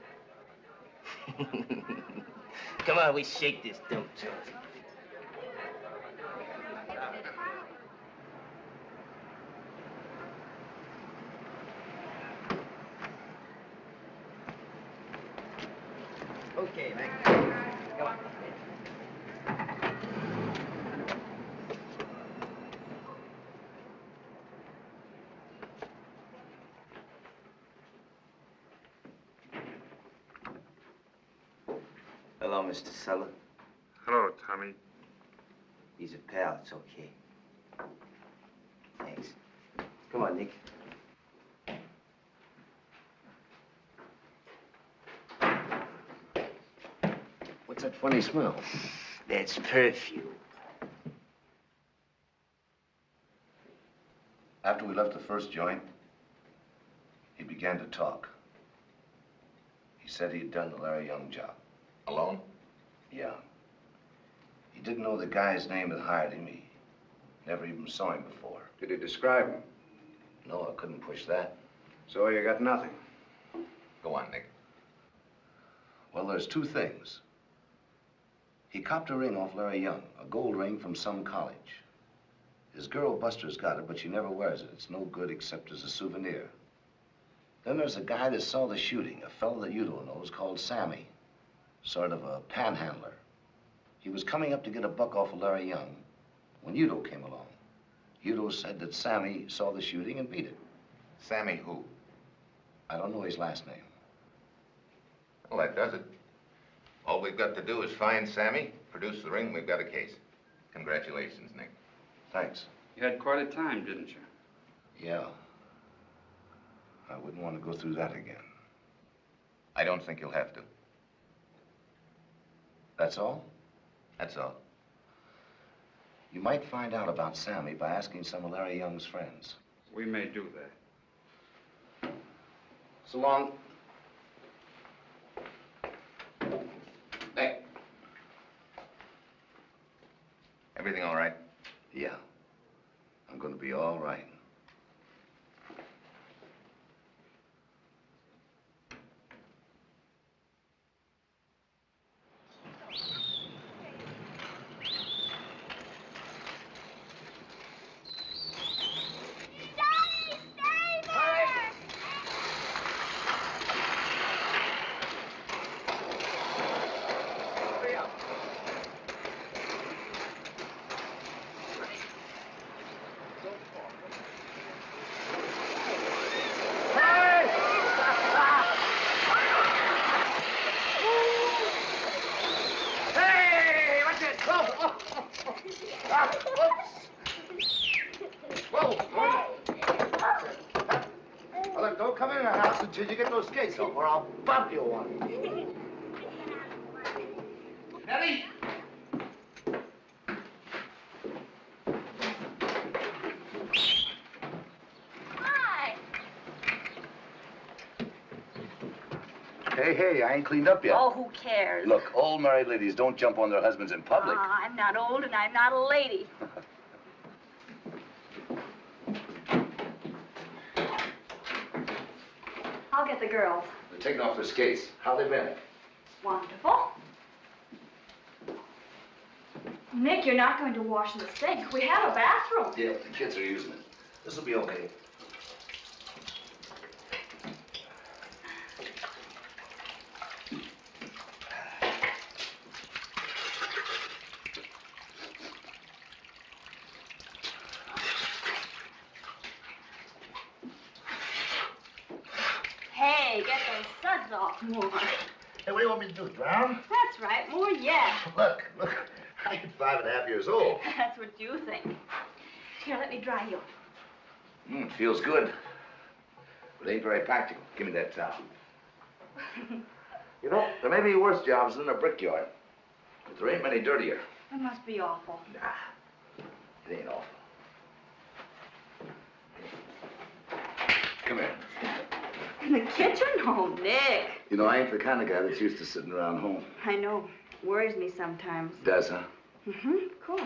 Come on, we shake this dump toss. Okay, man. Come on. Hello, Mr. Suller. Hello, Tommy. He's a pal. It's okay. Thanks. Come on, Nick. What's that funny smell? That's perfume. After we left the first joint, he began to talk. He said he'd done the Larry Young job. Alone? Yeah. He didn't know the guy's name that hired him. He never even saw him before. Did he describe him? No, I couldn't push that. So you got nothing? Go on, Nick. Well, there's two things. He copped a ring off Larry Young, a gold ring from some college. His girl Buster's got it, but she never wears it. It's no good except as a souvenir. Then there's a guy that saw the shooting, a fellow that Udo knows called Sammy. Sort of a panhandler. He was coming up to get a buck off of Larry Young when Udo came along. Udo said that Sammy saw the shooting and beat it. Sammy who? I don't know his last name. Well, that does it. All we've got to do is find Sammy, produce the ring, we've got a case. Congratulations, Nick. Thanks. You had quite a time, didn't you? Yeah. I wouldn't want to go through that again. I don't think you'll have to. That's all? That's all. You might find out about Sammy by asking some of Larry Young's friends. We may do that. So long. Hey. Everything all right? Yeah. I'm gonna be all right. Hey, what's this? Whoa! Well, then don't come in the house until you get those skates off, or I'll bump you one. Nellie! Hi. Hey, I ain't cleaned up yet. Oh, who cares? Look, old married ladies don't jump on their husbands in public. I'm not old and I'm not a lady. I'll get the girls. They're taking off their skates. How they been? Wonderful. Nick, you're not going to wash in the sink. We have a bathroom. Yeah, the kids are using it. This'll be okay. Hey, get those suds off more. Hey, what do you want me to do, drown? That's right, more yet. Look, I ain't 5.5 years old. That's what you think. Here, let me dry you. Feels good. But ain't very practical. Give me that towel. You know, there may be worse jobs than a brickyard, but there ain't many dirtier. It must be awful. Nah, it ain't awful. Come here. In the kitchen? Oh, Nick. You know, I ain't the kind of guy that's used to sitting around home. I know. Worries me sometimes. Does, huh? Of course.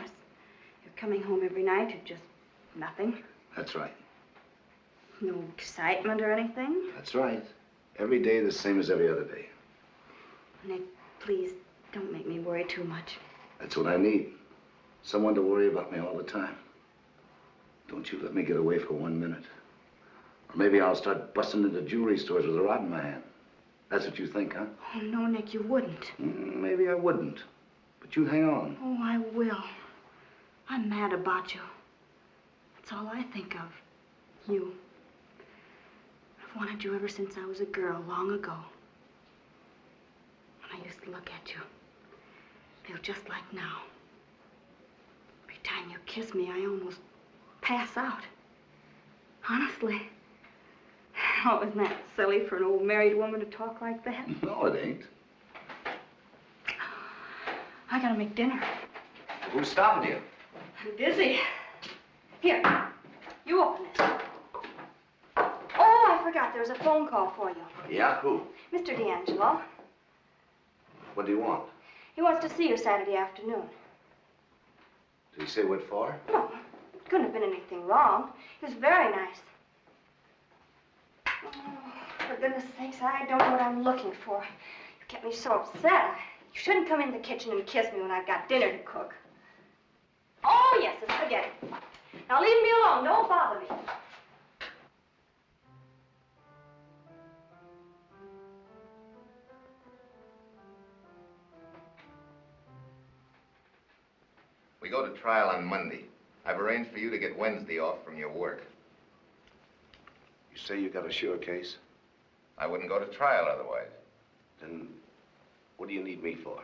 You're coming home every night to just nothing. That's right. No excitement or anything. That's right. Every day the same as every other day. Nick, please, don't make me worry too much. That's what I need. Someone to worry about me all the time. Don't you let me get away for 1 minute. Or maybe I'll start busting into jewelry stores with a rod in my hand. That's what you think, huh? Oh, no, Nick, you wouldn't. Maybe I wouldn't. But you hang on. Oh, I will. I'm mad about you. That's all I think of. You. I've wanted you ever since I was a girl, long ago. When I used to look at you. Feel just like now. Every time you kiss me, I almost pass out. Honestly. Oh, isn't that silly for an old married woman to talk like that? No, it ain't. I gotta make dinner. Who's stopping you? I'm busy. Here, you open it. Oh, I forgot. There was a phone call for you. Yeah, who? Mr. D'Angelo. What do you want? He wants to see you Saturday afternoon. Did he say what for? No, couldn't have been anything wrong. He was very nice. Oh, for goodness sakes, I don't know what I'm looking for. You kept me so upset. You shouldn't come in the kitchen and kiss me when I've got dinner to cook. Oh, yes, and forget it. Now leave me alone. Don't bother me. We go to trial on Monday. I've arranged for you to get Wednesday off from your work. You say you got a sure case? I wouldn't go to trial otherwise. Then what do you need me for?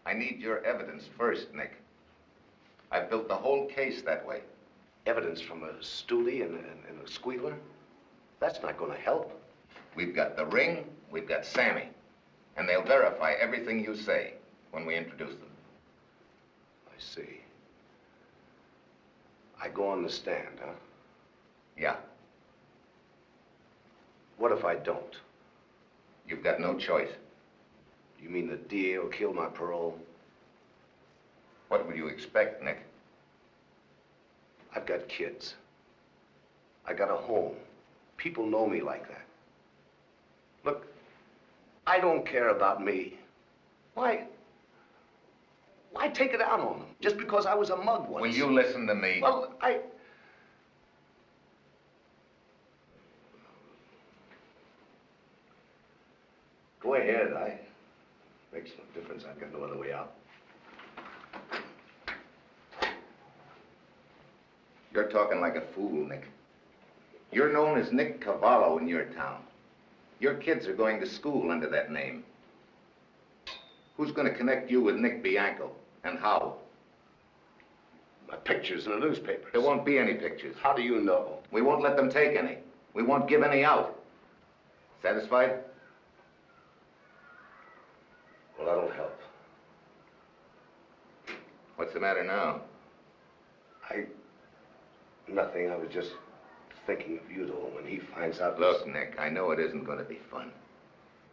I need your evidence first, Nick. I've built the whole case that way. Evidence from a stoolie and a squealer? That's not going to help. We've got the ring, we've got Sammy. And they'll verify everything you say when we introduce them. I see. I go on the stand, huh? Yeah. What if I don't? You've got no choice. You mean the DA will kill my parole? What would you expect, Nick? I've got kids. I got a home. People know me like that. Look, I don't care about me. Why take it out on them? Just because I was a mug once? Will you listen to me? Well, Go ahead. Makes no difference. I've got no other way out. You're talking like a fool, Nick. You're known as Nick Cavallo in your town. Your kids are going to school under that name. Who's going to connect you with Nick Bianco, and how? My pictures in the newspapers. There won't be any pictures. How do you know? We won't let them take any. We won't give any out. Satisfied? Well, that'll help. What's the matter now? Nothing. I was just thinking of Udo when he finds out. Look, Nick, I know it isn't going to be fun.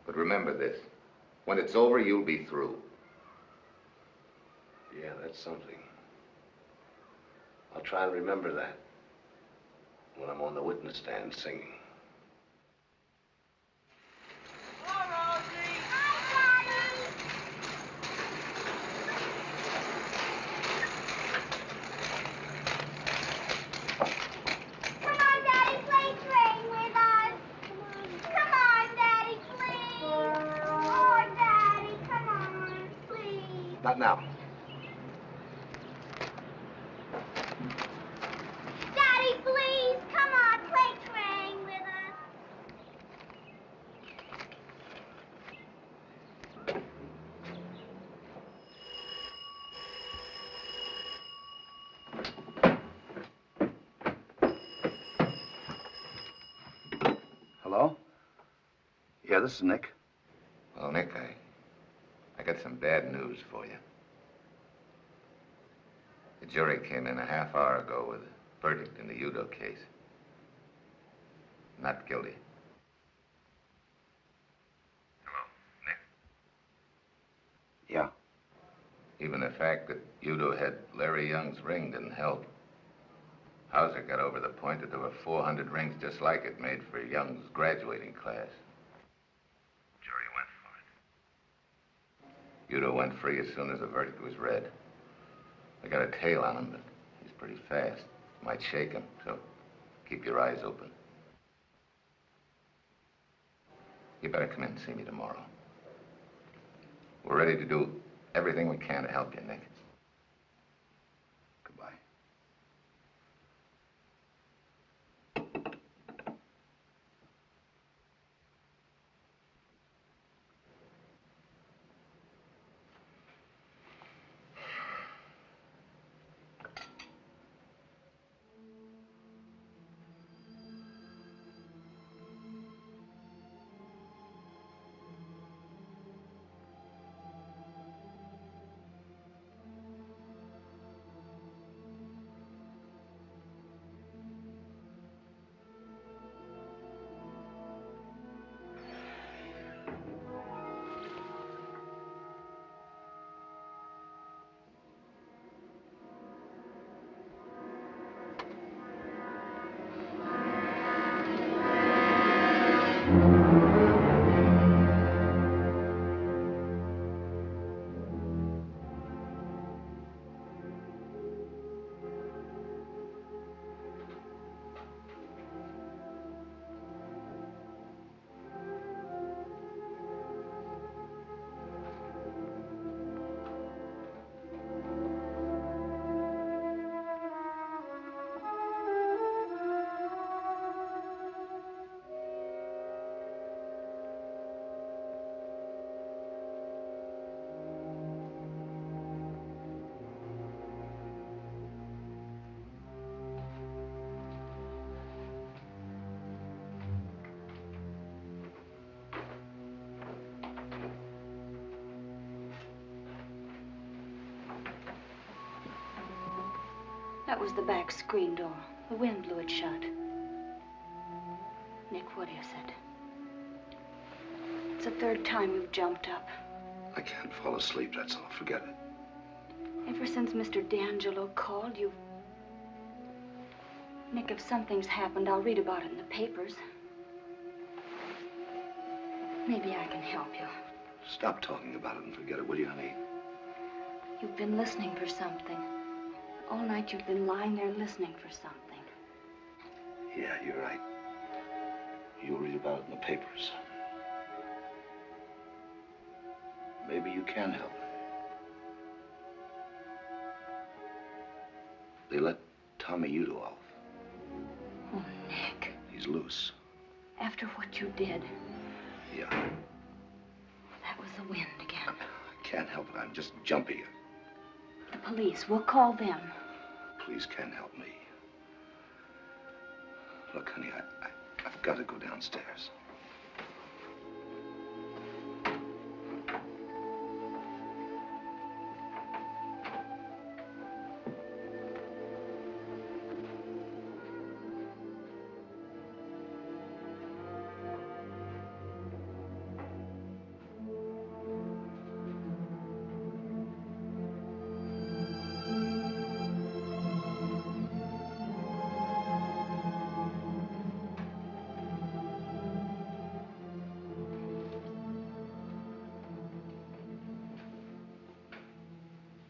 But remember this. When it's over, you'll be through. Yeah, that's something. I'll try and remember that when I'm on the witness stand singing. Not now. Daddy, please, come on, play train with us. Hello? Yeah, this is Nick. Well, Nick, I got some bad news for you. The jury came in a half hour ago with a verdict in the Udo case. Not guilty. Hello, Nick. Yeah. Even the fact that Udo had Larry Young's ring didn't help. Hauser got over the point that there were 400 rings just like it made for Young's graduating class. Jury went for it. Udo went free as soon as the verdict was read. They got a tail on him, but he's pretty fast. Might shake him, so keep your eyes open. You better come in and see me tomorrow. We're ready to do everything we can to help you, Nick. Goodbye. That was the back screen door. The wind blew it shut. Nick, what is it? It's the third time you've jumped up. I can't fall asleep, that's all. Forget it. Ever since Mr. D'Angelo called, you... Nick, if something's happened, I'll read about it in the papers. Maybe I can help you. Stop talking about it and forget it, will you, honey? You've been listening for something. All night you've been lying there listening for something. Yeah, you're right. You'll read about it in the papers. Maybe you can help. They let Tommy Udo off. Oh, Nick. He's loose. After what you did, Yeah. that was the wind again. I can't help it. I'm just jumpy. The police, we'll call them. Police can't help me. Look, honey, I've got to go downstairs.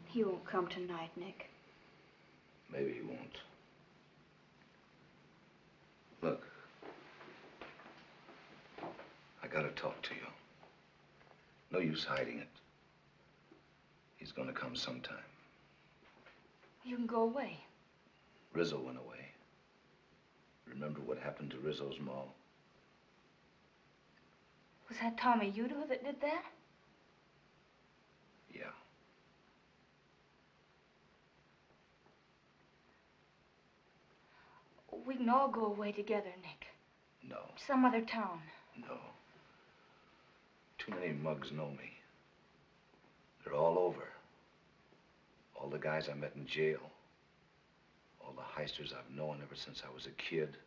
He won't come tonight, Nick. Maybe he won't. Look. I gotta talk to you. No use hiding it. He's gonna come sometime. You can go away. Rizzo went away. Remember what happened to Rizzo's ma? Was that Tommy Udo that did that? Yeah. We can all go away together, Nick. No. Some other town. No. Too many mugs know me. They're all over. All the guys I met in jail. All the heisters I've known ever since I was a kid.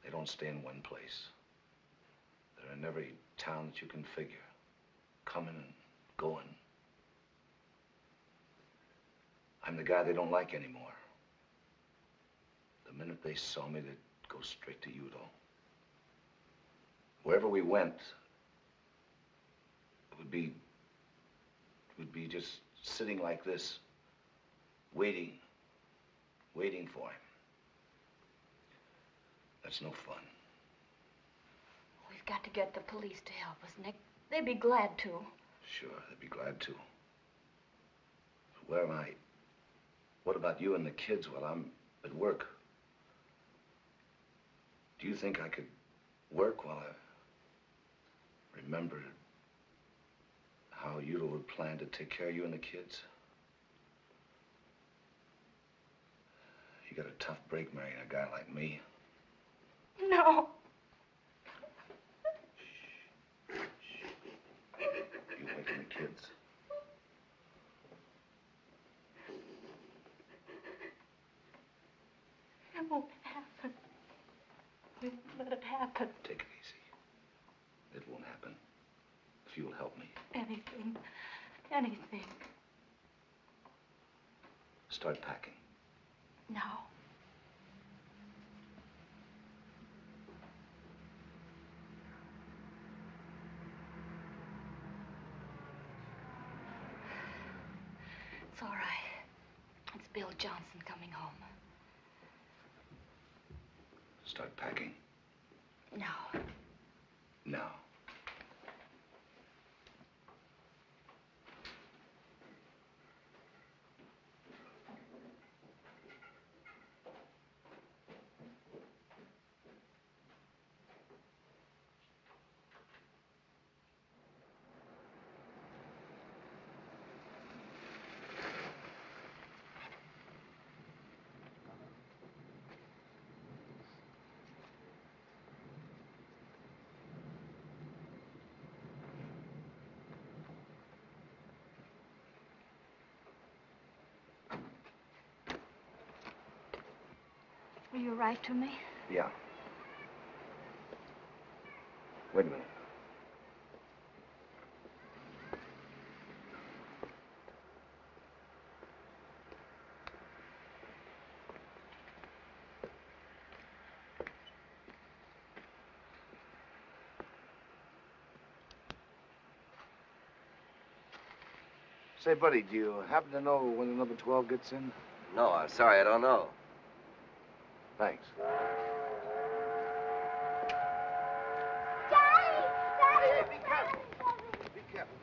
They don't stay in one place. They're in every town that you can figure. Coming and going. I'm the guy they don't like anymore. The minute they saw me, they'd go straight to Udo. Wherever we went, it would be just sitting like this, waiting for him. That's no fun. We've got to get the police to help us, Nick. They'd be glad to. Sure, they'd be glad to. But where am I? What about you and the kids while I'm at work? Do you think I could work while I remembered how Udo would plan to take care of you and the kids? You got a tough break marrying a guy like me. No. You waking the kids. It won't happen. We won't let it happen. Take it easy. It won't happen. If you'll help me. Anything. Anything. Start packing. Now. It's all right. It's Bill Johnson coming home. Start packing. Now. Now. Will you write to me? Yeah. Wait a minute. Say, buddy, do you happen to know when the number 12 gets in? No, I'm sorry, I don't know. Thanks. Daddy, be careful. Be careful.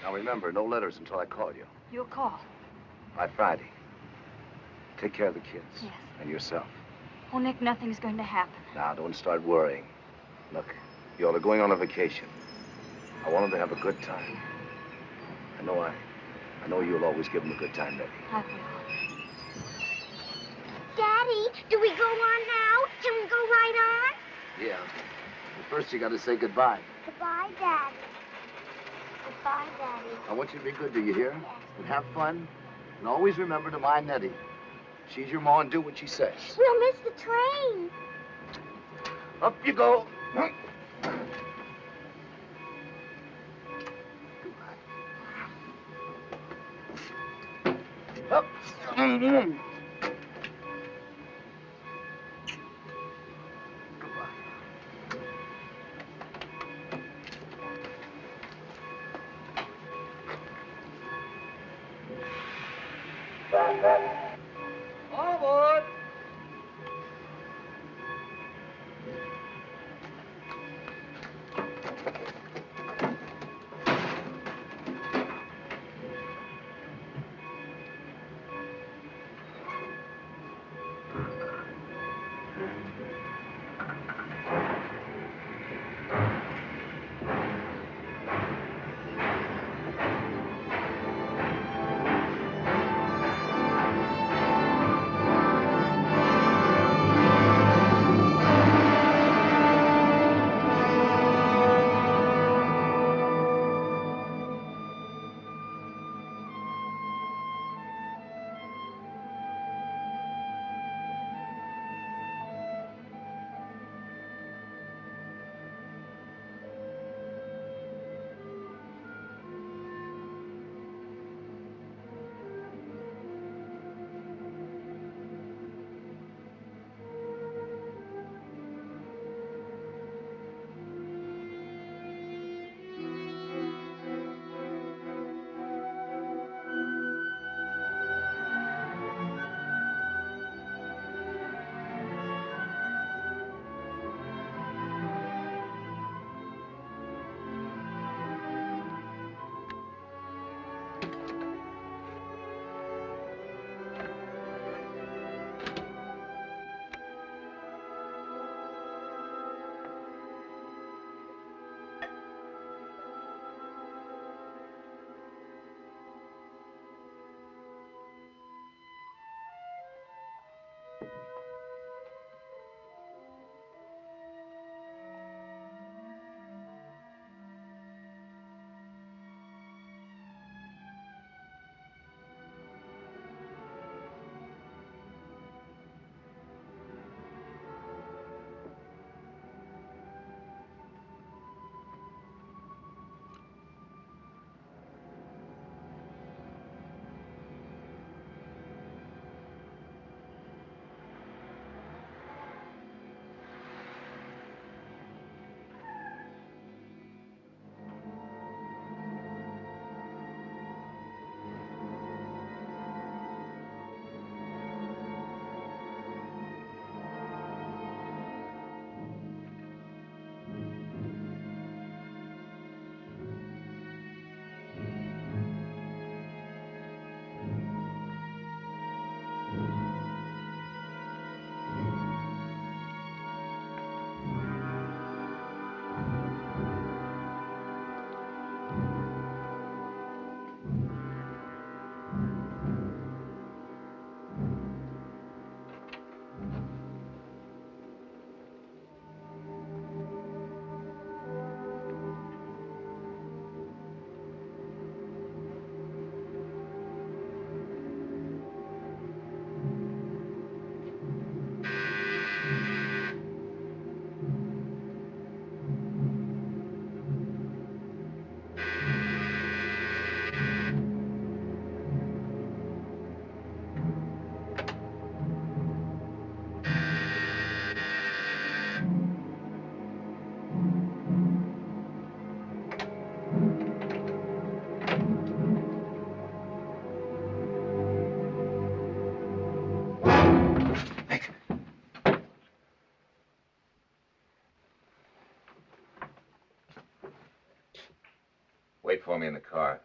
Now remember, no letters until I call you. You'll call. By Friday. Take care of the kids. Yes. And yourself. Oh, Nick, nothing's going to happen. Now, don't start worrying. Look, y'all are going on a vacation. I want them to have a good time. I know you'll always give them a good time, Betty. I will. Daddy, do we go on now? Can we go right on? Yeah. But first, you got to say goodbye. Goodbye, Daddy. Goodbye, Daddy. I want you to be good, do you hear? And have fun. And always remember to mind Nettie. She's your ma and do what she says. We'll miss the train. Up you go. Up. Forward! Wait for me in the car.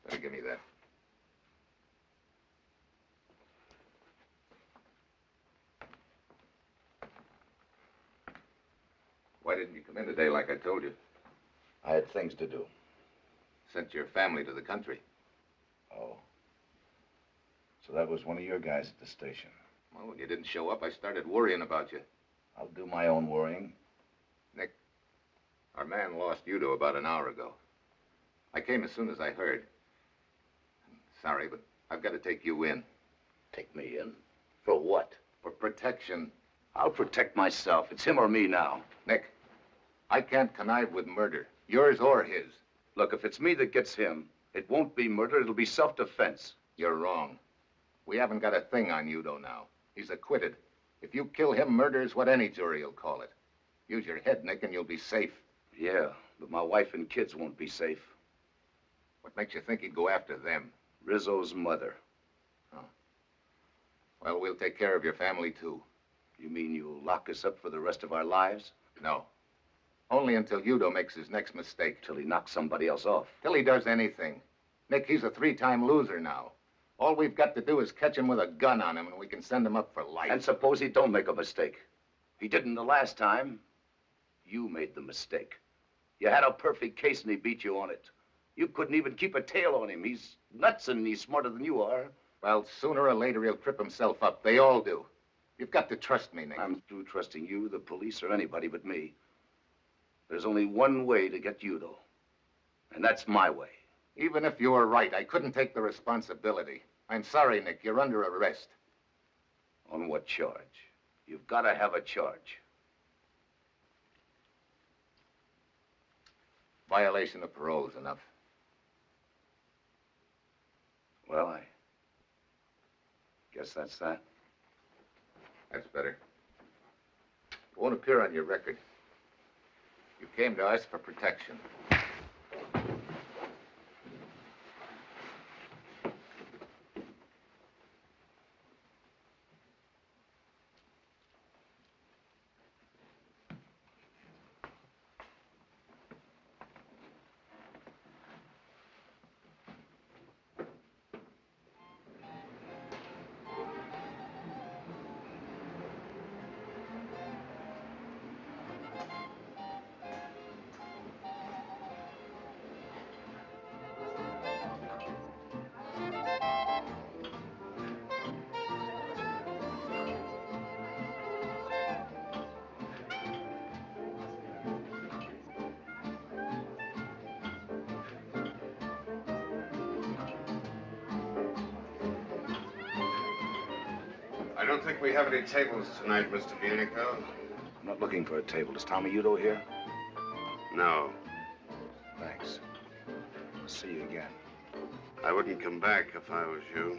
Better give me that. Why didn't you come in today like I told you? I had things to do. Sent your family to the country. Oh. So that was one of your guys at the station. Well, when you didn't show up, I started worrying about you. I'll do my own worrying. Nick, our man lost Udo about an hour ago. I came as soon as I heard. Sorry, but I've got to take you in. Take me in? For what? For protection. I'll protect myself. It's him or me now. Nick, I can't connive with murder, yours or his. Look, if it's me that gets him, it won't be murder, it'll be self-defense. You're wrong. We haven't got a thing on Udo now. He's acquitted. If you kill him, murder is what any jury will call it. Use your head, Nick, and you'll be safe. Yeah, but my wife and kids won't be safe. What makes you think he'd go after them? Rizzo's mother. Oh. Well, we'll take care of your family, too. You mean you'll lock us up for the rest of our lives? No. Only until Udo makes his next mistake. Till he knocks somebody else off. Till he does anything. Nick, he's a 3-time loser now. All we've got to do is catch him with a gun on him, and we can send him up for life. And suppose he don't make a mistake. He didn't the last time. You made the mistake. You had a perfect case, and he beat you on it. You couldn't even keep a tail on him. He's nuts, and he's smarter than you are. Well, sooner or later, he'll trip himself up. They all do. You've got to trust me, Nick. I'm through trusting you, the police, or anybody but me. There's only one way to get Udo, and that's my way. Even if you were right, I couldn't take the responsibility. I'm sorry, Nick. You're under arrest. On what charge? You've got to have a charge. Violation of parole is enough. Well, I guess that's that. That's better. It won't appear on your record. You came to us for protection. I don't think we have any tables tonight, Mr. Bianco. I'm not looking for a table. Is Tommy Udo here? No. Thanks. I'll see you again. I wouldn't come back if I was you.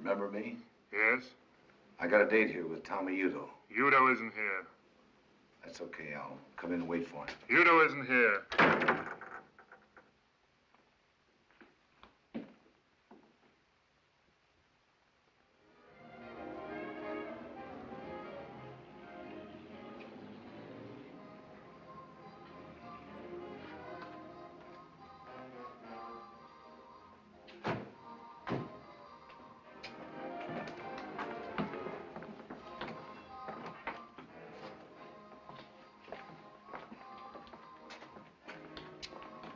Remember me? Yes? I got a date here with Tommy Udo. Udo isn't here. That's okay. I'll come in and wait for him. Udo isn't here.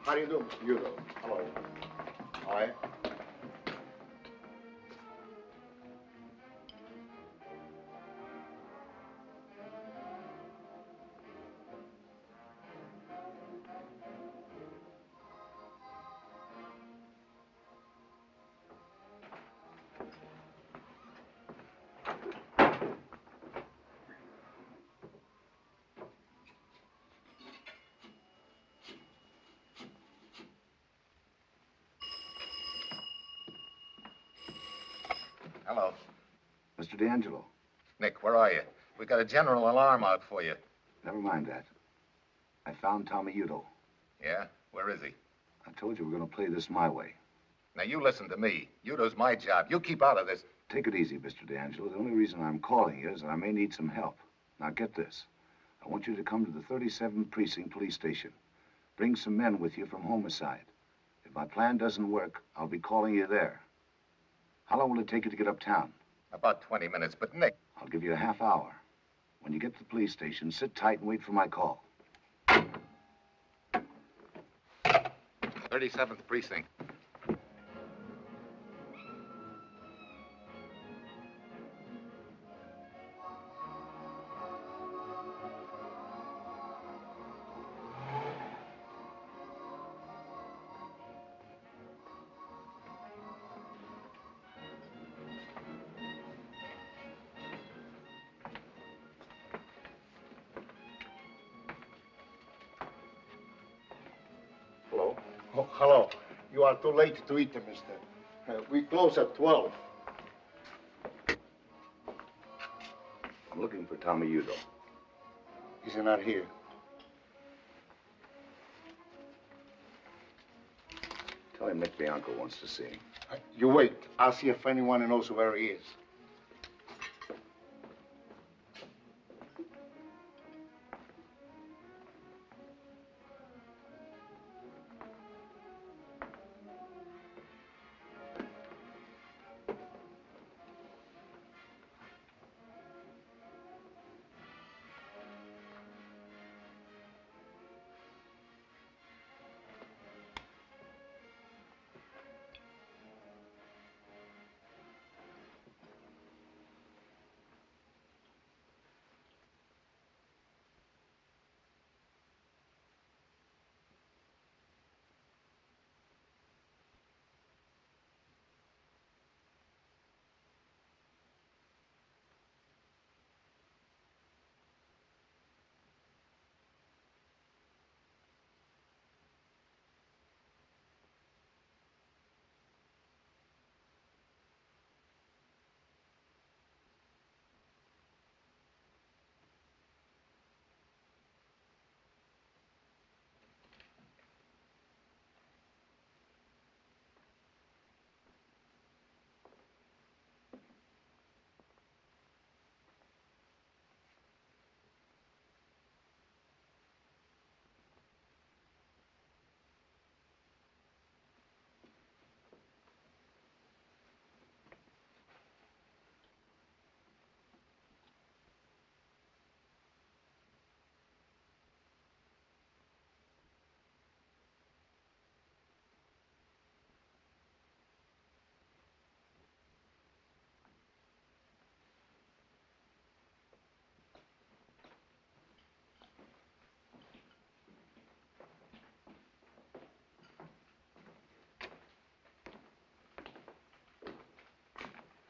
How do you do, Mr. Udo? Hello. Hi. Hello. Mr. D'Angelo. Nick, where are you? We got a general alarm out for you. Never mind that. I found Tommy Udo. Yeah? Where is he? I told you we're going to play this my way. Now, you listen to me. Udo's my job. You keep out of this. Take it easy, Mr. D'Angelo. The only reason I'm calling you is that I may need some help. Now, get this. I want you to come to the 37th Precinct Police Station. Bring some men with you from homicide. If my plan doesn't work, I'll be calling you there. How long will it take you to get uptown? About 20 minutes, but Nick... I'll give you a half hour. When you get to the police station, sit tight and wait for my call. 37th Precinct. Hello? Oh, hello. You are too late to eat, mister. We close at 12. I'm looking for Tommy Udo. He's not here. Tell him Nick Bianco wants to see him. You wait. I'll see if anyone knows where he is.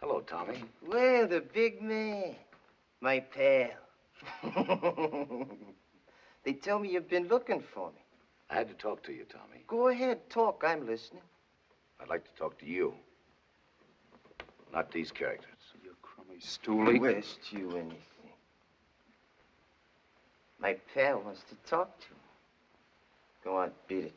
Hello, Tommy. Well, the big man. My pal. They tell me you've been looking for me. I had to talk to you, Tommy. Go ahead, talk. I'm listening. I'd like to talk to you. Not these characters. You crummy stoolie. West you anything. My pal wants to talk to me. Go on, beat it.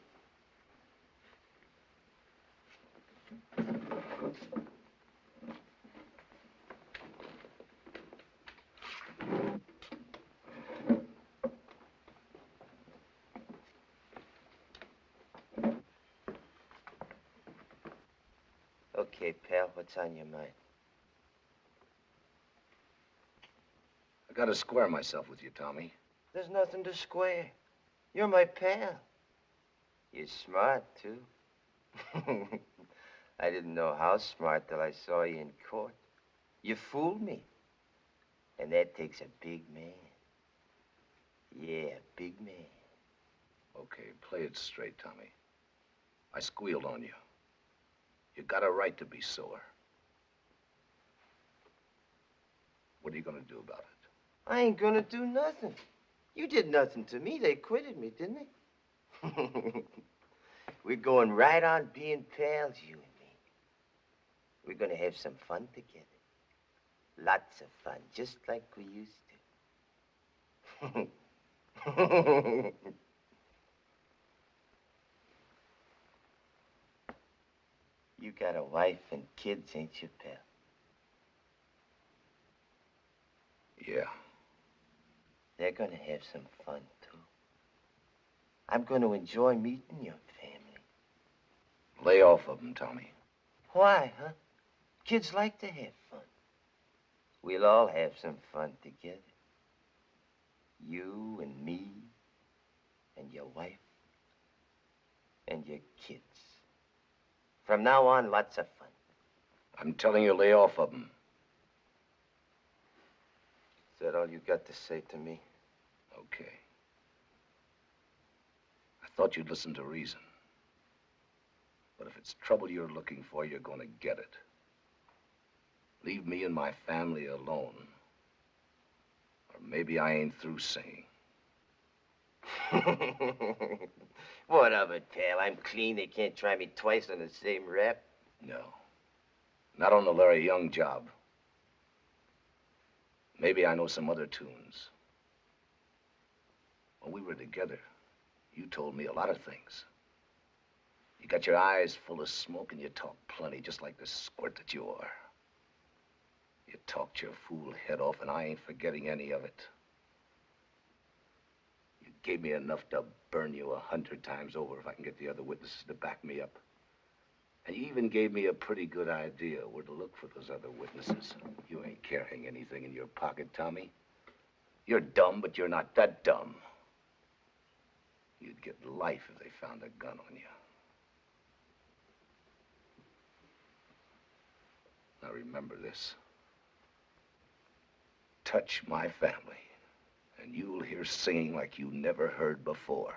Okay, pal, what's on your mind? I gotta square myself with you, Tommy. There's nothing to square. You're my pal. You're smart, too. I didn't know how smart till I saw you in court. You fooled me. And that takes a big man. Yeah, a big man. Okay, play it straight, Tommy. I squealed on you. You got a right to be sore. What are you gonna do about it? I ain't gonna do nothing. You did nothing to me. They acquitted me, didn't they? We're going right on being pals, you and me. We're gonna have some fun together. Lots of fun, just like we used to. You got a wife and kids, ain't you, pal? Yeah. They're gonna have some fun, too. I'm gonna enjoy meeting your family. Lay off of them, Tommy. Why, huh? Kids like to have fun. We'll all have some fun together. You and me, and your wife, and your kids. From now on, lots of fun. I'm telling you, lay off of them. Is that all you got to say to me? Okay. I thought you'd listen to reason. But if it's trouble you're looking for, you're gonna get it. Leave me and my family alone. Or maybe I ain't through singing. What of it, pal? I'm clean. They can't try me twice on the same rap. No. Not on the Larry Young job. Maybe I know some other tunes. When we were together, you told me a lot of things. You got your eyes full of smoke and you talk plenty, just like the squirt that you are. You talked your fool head off, and I ain't forgetting any of it. You gave me enough to burn you 100 times over if I can get the other witnesses to back me up. And you even gave me a pretty good idea where to look for those other witnesses. You ain't carrying anything in your pocket, Tommy. You're dumb, but you're not that dumb. You'd get life if they found a gun on you. Now remember this. Touch my family, and you'll hear singing like you never heard before.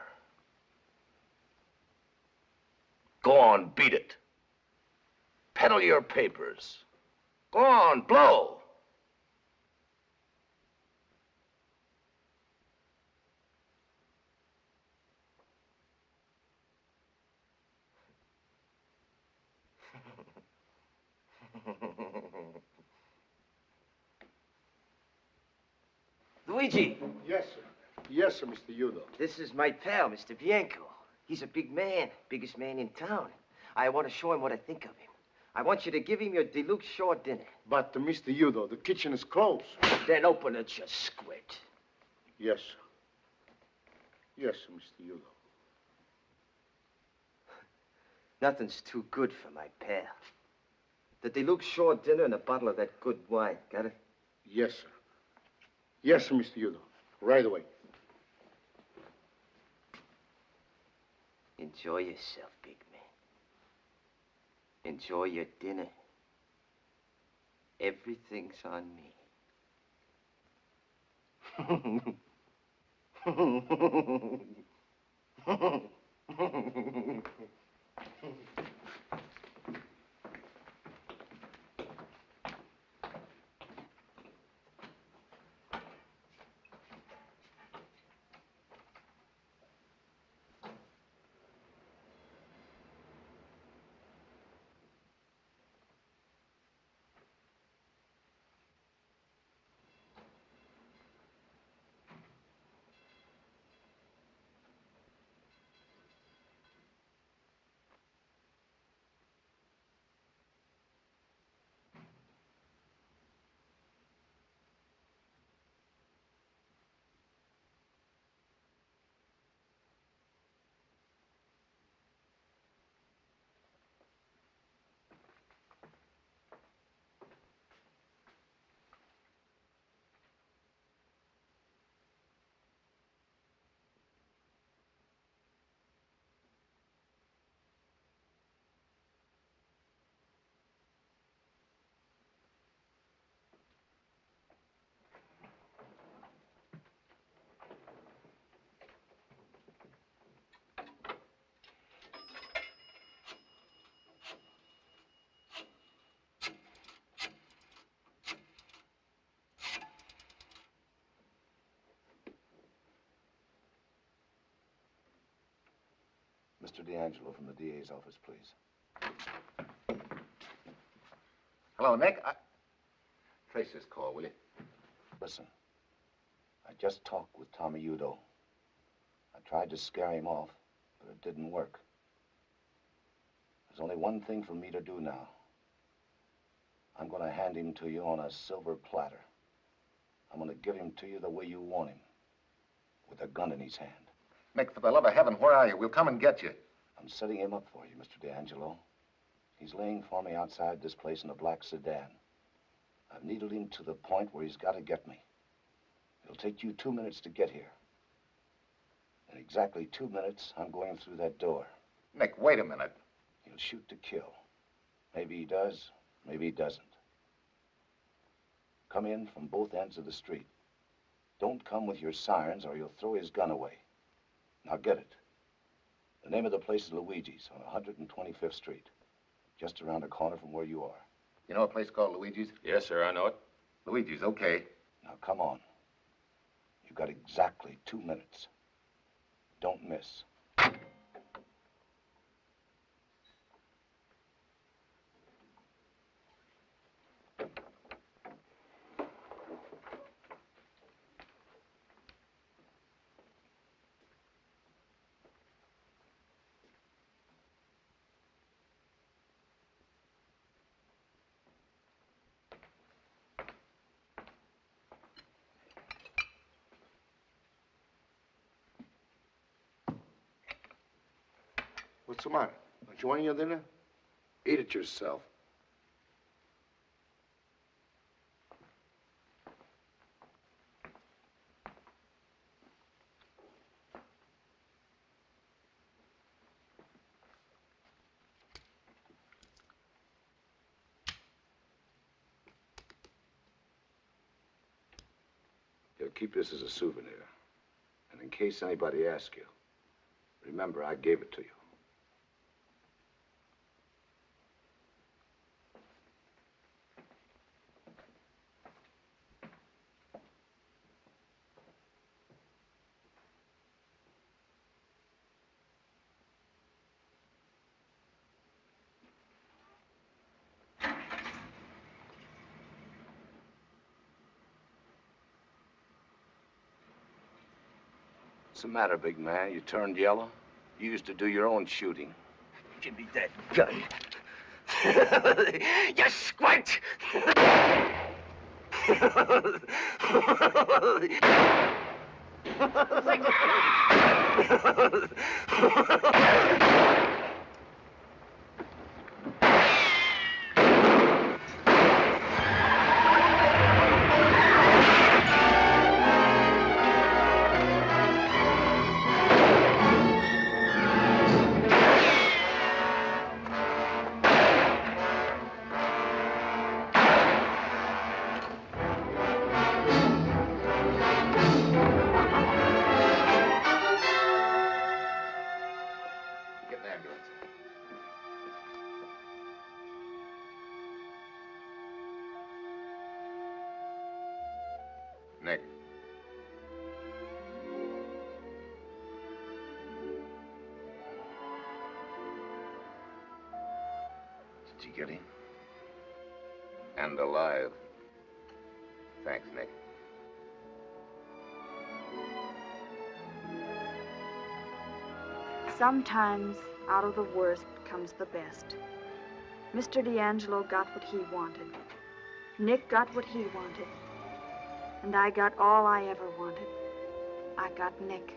Go on, beat it. Peddle your papers. Go on, blow. Luigi. Yes, sir. Yes, sir, Mr. Udo. This is my pal, Mr. Bianco. He's a big man, biggest man in town. I want to show him what I think of him. I want you to give him your deluxe shore dinner. But, Mr. Udo, the kitchen is closed. Then open it, you squid. Yes, sir. Yes, sir, Mr. Udo. Nothing's too good for my pal. The deluxe shore dinner and a bottle of that good wine. Got it? Yes, sir. Yes, sir, Mr. Udo. Right away. Enjoy yourself, big man. Enjoy your dinner. Everything's on me. Mr. D'Angelo from the DA's office, please. Hello, Nick. Trace this call, will you? Listen, I just talked with Tommy Udo. I tried to scare him off, but it didn't work. There's only one thing for me to do now. I'm going to hand him to you on a silver platter. I'm going to give him to you the way you want him, with a gun in his hand. Nick, for the love of heaven, where are you? We'll come and get you. I'm setting him up for you, Mr. D'Angelo. He's laying for me outside this place in a black sedan. I've needled him to the point where he's got to get me. It'll take you 2 minutes to get here. In exactly 2 minutes, I'm going through that door. Nick, wait a minute. He'll shoot to kill. Maybe he does, maybe he doesn't. Come in from both ends of the street. Don't come with your sirens or you'll throw his gun away. Now get it. The name of the place is Luigi's on 125th Street, just around the corner from where you are. You know a place called Luigi's? Yes, sir, I know it. Luigi's, okay. Now come on. You've got exactly 2 minutes. Don't miss. What's the matter? Don't you want your dinner? Eat it yourself. You'll keep this as a souvenir. And in case anybody asks you, remember I gave it to you. What's the matter, big man? You turned yellow? You used to do your own shooting. Give me that gun. You squint! Get an ambulance. Nick. Did you get him? And alive. Thanks, Nick. Sometimes out of the worst comes the best. Mr. D'Angelo got what he wanted. Nick got what he wanted. And I got all I ever wanted. I got Nick.